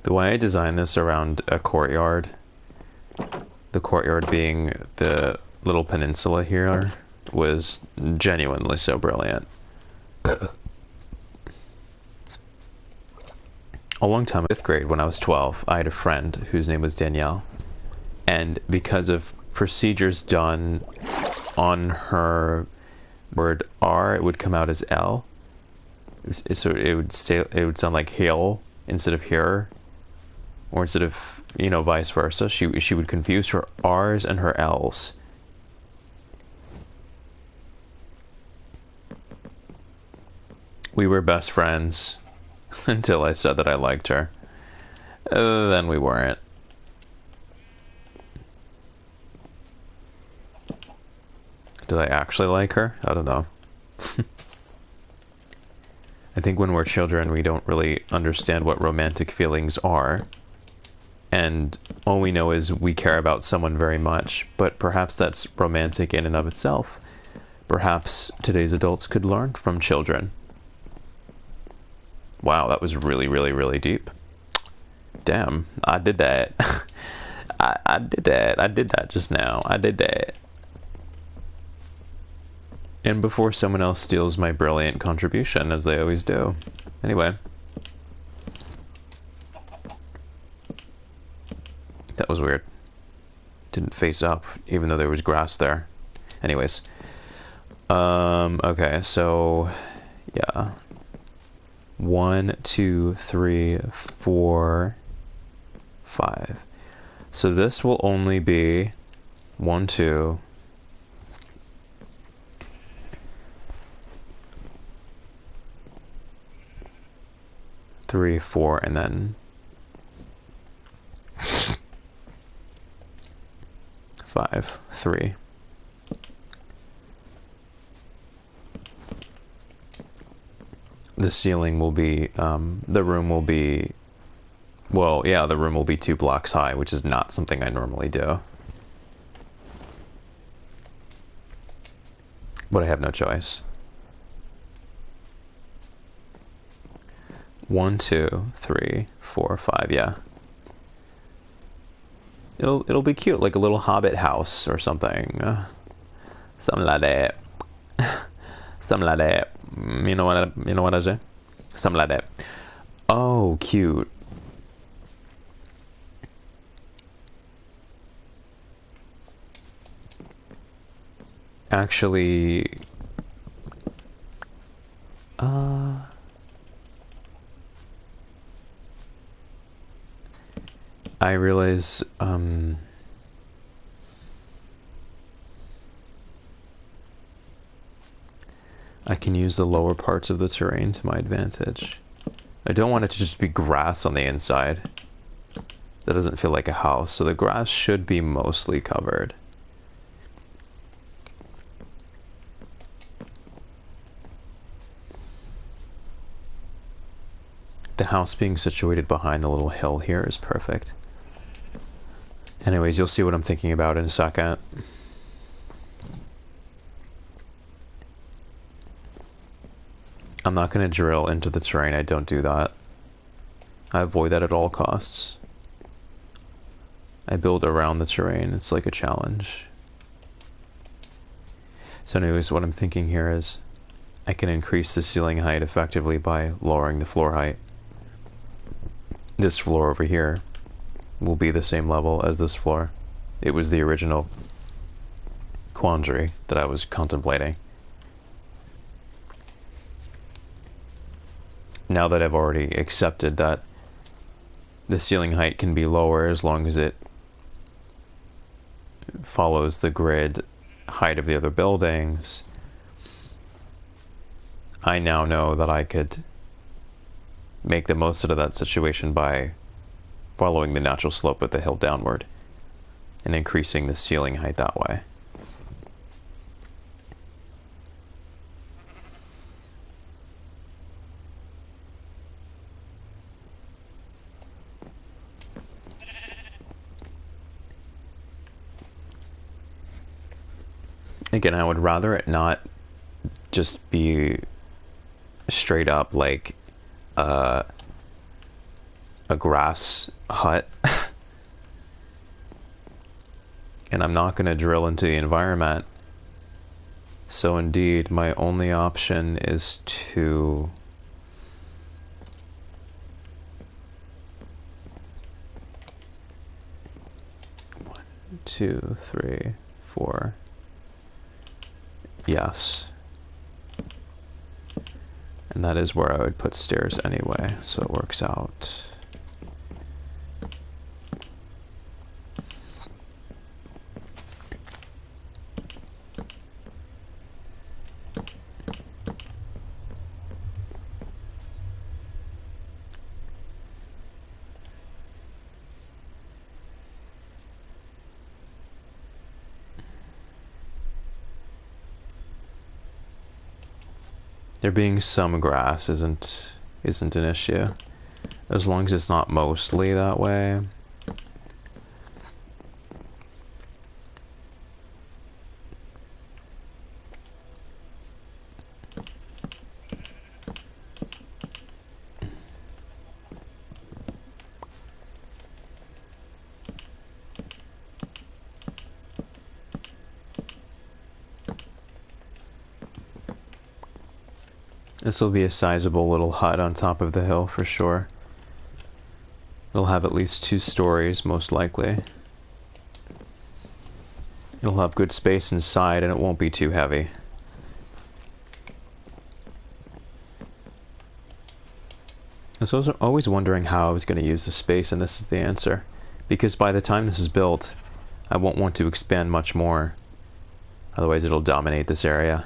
The way I designed this around a courtyard, the courtyard being the little peninsula here, was genuinely so brilliant. A long time, 5th grade, when I was 12, I had a friend whose name was Danielle. And because of procedures done on her word R, it would come out as L. So it would sound like hill instead of here, or instead of, you know, vice versa. She would confuse her R's and her L's. We were best friends until I said that I liked her. Then we weren't. Did I actually like her? I don't know. I think when we're children, we don't really understand what romantic feelings are. And all we know is we care about someone very much, but perhaps that's romantic in and of itself. Perhaps today's adults could learn from children. Wow, that was really, really, really deep. Damn, I did that. I did that. I did that just now. I did that. And before someone else steals my brilliant contribution, as they always do. Anyway. That was weird. Didn't face up, even though there was grass there. Anyways. Okay, so... yeah. 1, 2, 3, 4, 5. So this will only be 1, 2... 3, 4, and then 5, 3. The ceiling will be, the room will be, well, yeah, the room will be 2 blocks high, which is not something I normally do. But I have no choice. 1, 2, 3, 4, 5, yeah. It'll be cute, like a little hobbit house or something. Something like that. Something like that. You know what I say? Something like that. Oh, cute. Actually, I realize, I can use the lower parts of the terrain to my advantage. I don't want it to just be grass on the inside. That doesn't feel like a house, so the grass should be mostly covered. The house being situated behind the little hill here is perfect. Anyways, you'll see what I'm thinking about in a second. I'm not going to drill into the terrain. I don't do that. I avoid that at all costs. I build around the terrain. It's like a challenge. So anyways, what I'm thinking here is I can increase the ceiling height effectively by lowering the floor height. This floor over here will be the same level as this floor. It was the original quandary that I was contemplating. Now that I've already accepted that the ceiling height can be lower as long as it follows the grid height of the other buildings, I now know that I could make the most out of that situation by following the natural slope of the hill downward and increasing the ceiling height that way. Again, I would rather it not just be straight up like a grass hut. And I'm not going to drill into the environment. So indeed, my only option is to one, 2, 3, 4. Yes. And that is where I would put stairs anyway, so it works out. There being some grass isn't an issue, as long as it's not mostly that way. This will be a sizable little hut on top of the hill for sure. It'll have at least 2 stories, most likely. It'll have good space inside and it won't be too heavy. I was always wondering how I was going to use the space, and this is the answer. Because by the time this is built, I won't want to expand much more. Otherwise it'll dominate this area.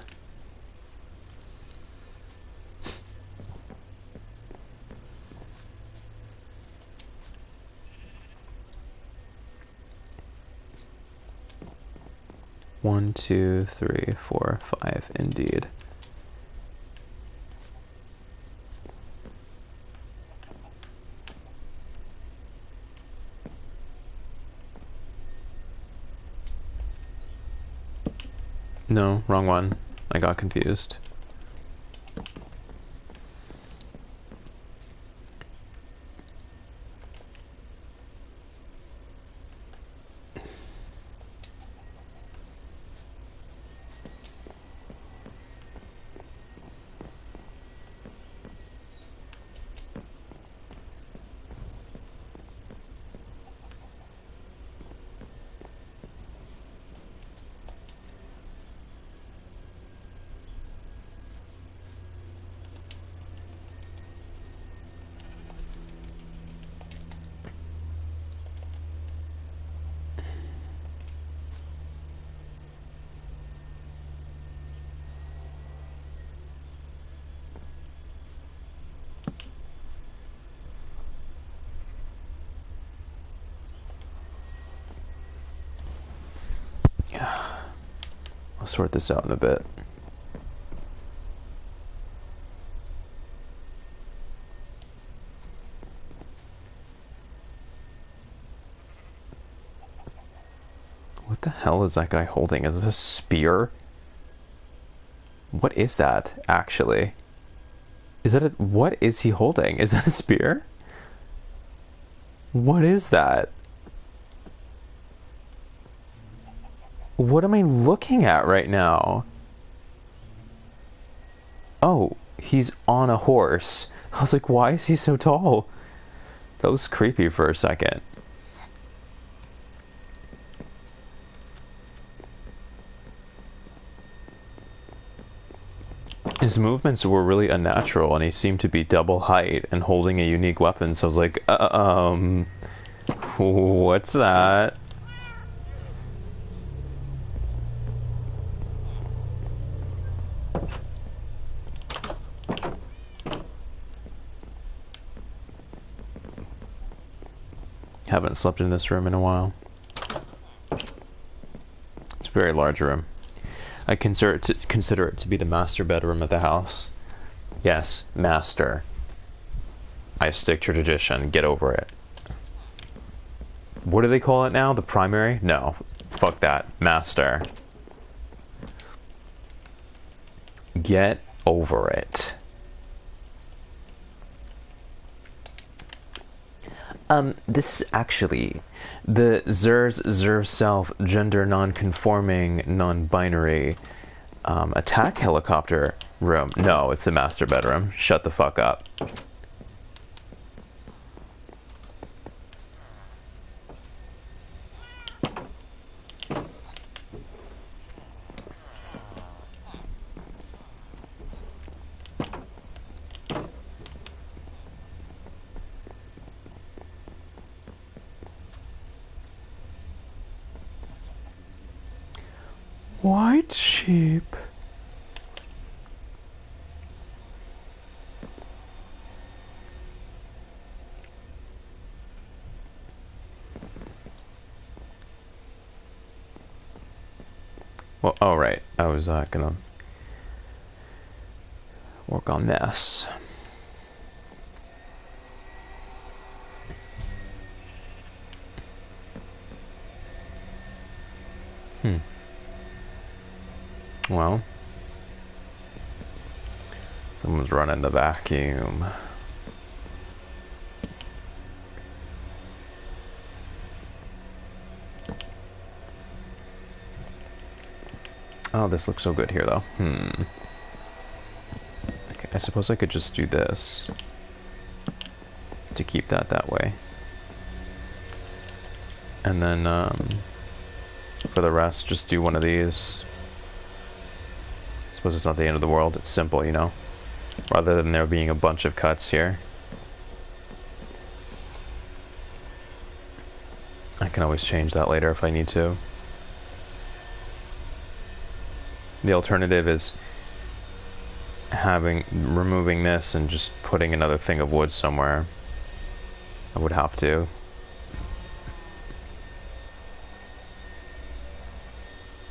One, two, three, 4, 5, indeed. No, wrong one. I got confused. I'll sort this out in a bit. What the hell is that guy holding? Is this a spear? What is that, actually? Is that a... What is he holding? Is that a spear? What is that? What am I looking at right now? Oh, he's on a horse. I was like, why is he so tall? That was creepy for a second. His movements were really unnatural, and he seemed to be double height and holding a unique weapon, so I was like, what's that? Haven't slept in this room in a while. It's a very large room. I consider it to be the master bedroom of the house. Yes, master. I stick to tradition. Get over it. What do they call it now? The primary? No. Fuck that. Master. Get over it. This is actually the Zer's self, gender non-conforming, non-binary, attack helicopter room. No, it's the master bedroom. Shut the fuck up. White sheep. Well, oh right, I was gonna work on this. Well, someone's running the vacuum. Oh, this looks so good here, though. I back. I suppose I could just do this to keep that way. And then for the rest, just do one of these. I suppose it's not the end of the world. It's simple, you know, rather than there being a bunch of cuts here. I can always change that later if I need to. The alternative is removing this and just putting another thing of wood somewhere. I would have to.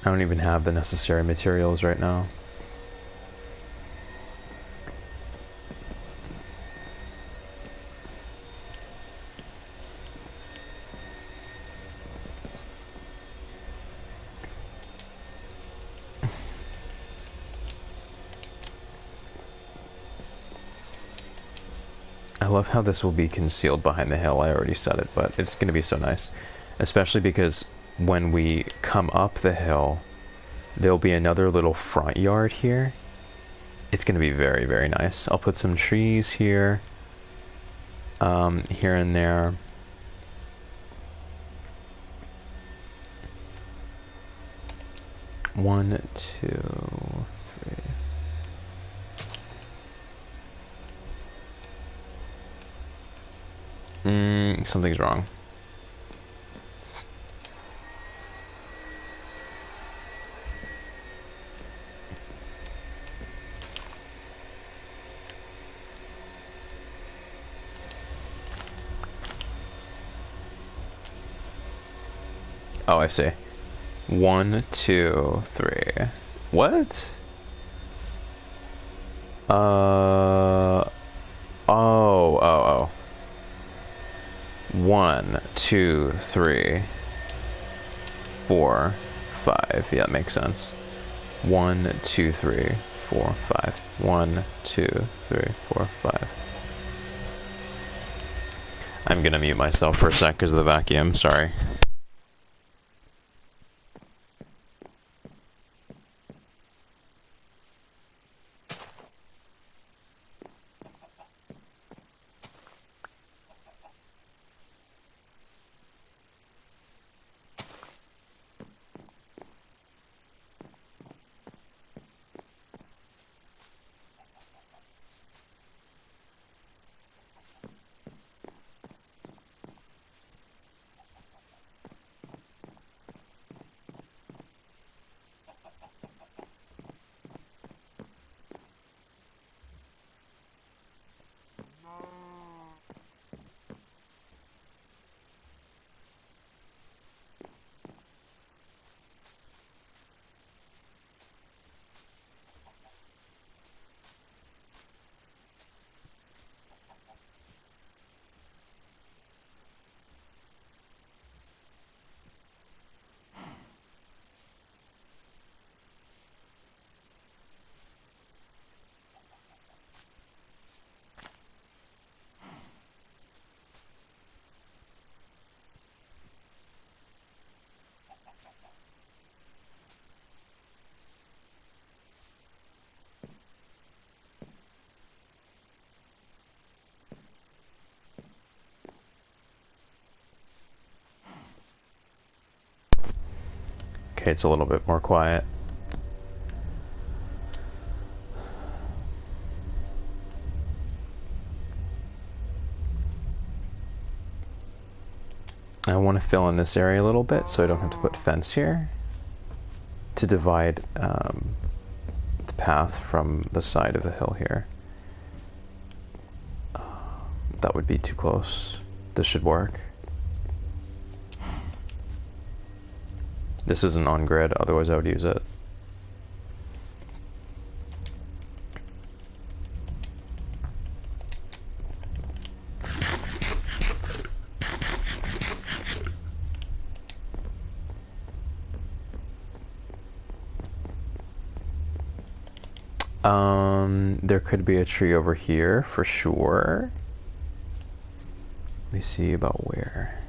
I don't even have the necessary materials right now. I love how this will be concealed behind the hill. I already said it, but it's going to be so nice. Especially because when we come up the hill, there'll be another little front yard here. It's going to be very, very nice. I'll put some trees here, here and there. One, two, three. Something's wrong. Oh, I see. 1, 2, 3. What? Oh. 1, 2, 3, 4, 5. Yeah, that makes sense. 1, 2, 3, 4, 5. 1, 2, 3, 4, 5. I'm gonna mute myself for a sec because of the vacuum. Sorry. Okay, it's a little bit more quiet. I want to fill in this area a little bit so I don't have to put fence here to divide the path from the side of the hill here. That would be too close. This should work. This isn't on grid, otherwise I would use it. There could be a tree over here for sure. Let me see about where.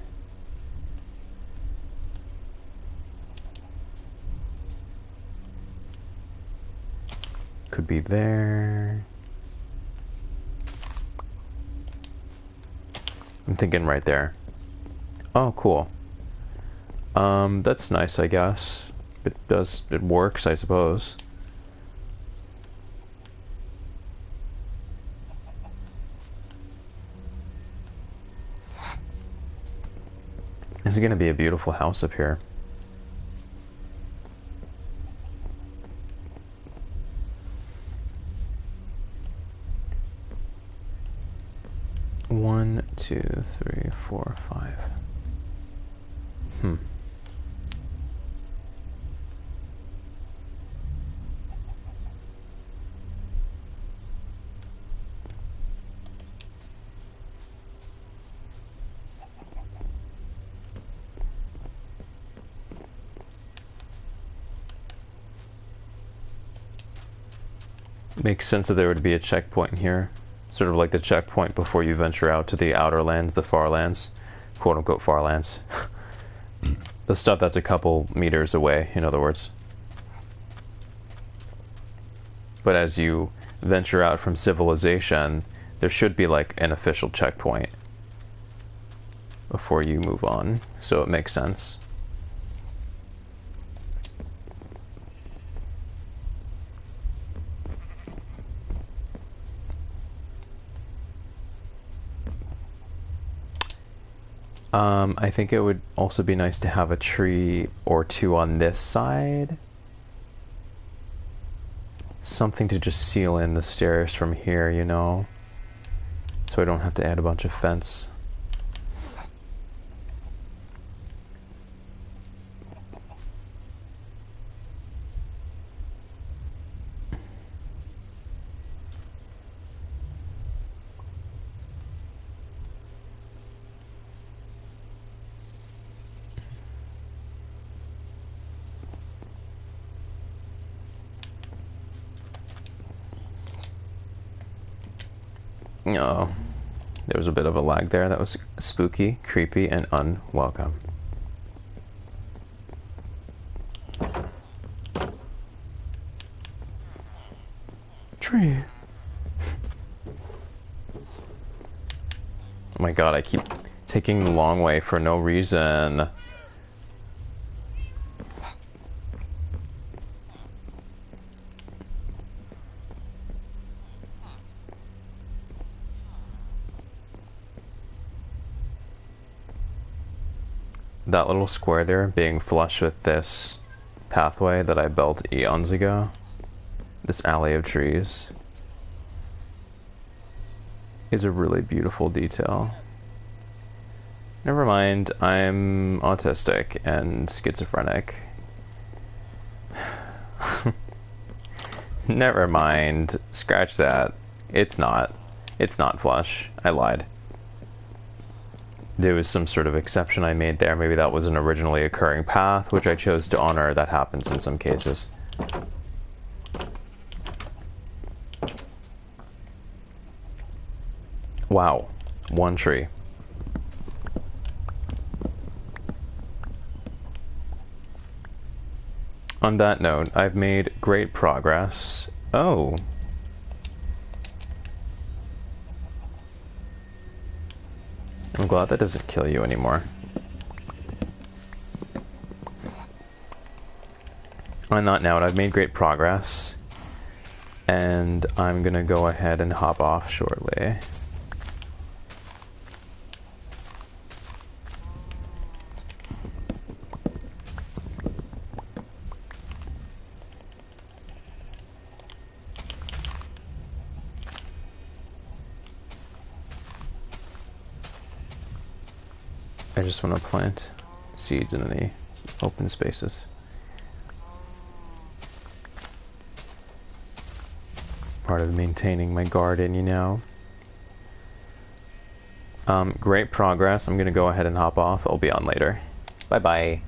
Could be there. I'm thinking right there. Oh, cool. That's nice, I guess. It works, I suppose. This is gonna be a beautiful house up here. One, two, three, four, five. Makes sense that there would be a checkpoint here. Sort of like the checkpoint before you venture out to the outer lands, the far lands. Quote unquote far lands. The stuff that's a couple meters away, in other words. But as you venture out from civilization, there should be like an official checkpoint before you move on, so it makes sense. I think it would also be nice to have a tree or two on this side. Something to just seal in the stairs from here, you know? So I don't have to add a bunch of fence. Oh, there was a bit of a lag there. That was spooky, creepy, and unwelcome. Tree. Oh my god, I keep taking the long way for no reason. That little square there being flush with this pathway that I built eons ago. This alley of trees is a really beautiful detail. Never mind, I'm autistic and schizophrenic. Never mind, scratch that. It's not flush. I lied. There was some sort of exception I made there. Maybe that was an originally occurring path, which I chose to honor. That happens in some cases. Wow, one tree. On that note, I've made great progress. Oh. I'm glad that doesn't kill you anymore. On that note, I've made great progress, and I'm gonna go ahead and hop off shortly. I just want to plant seeds in the open spaces. Part of maintaining my garden, you know. Great progress. I'm going to go ahead and hop off. I'll be on later. Bye-bye.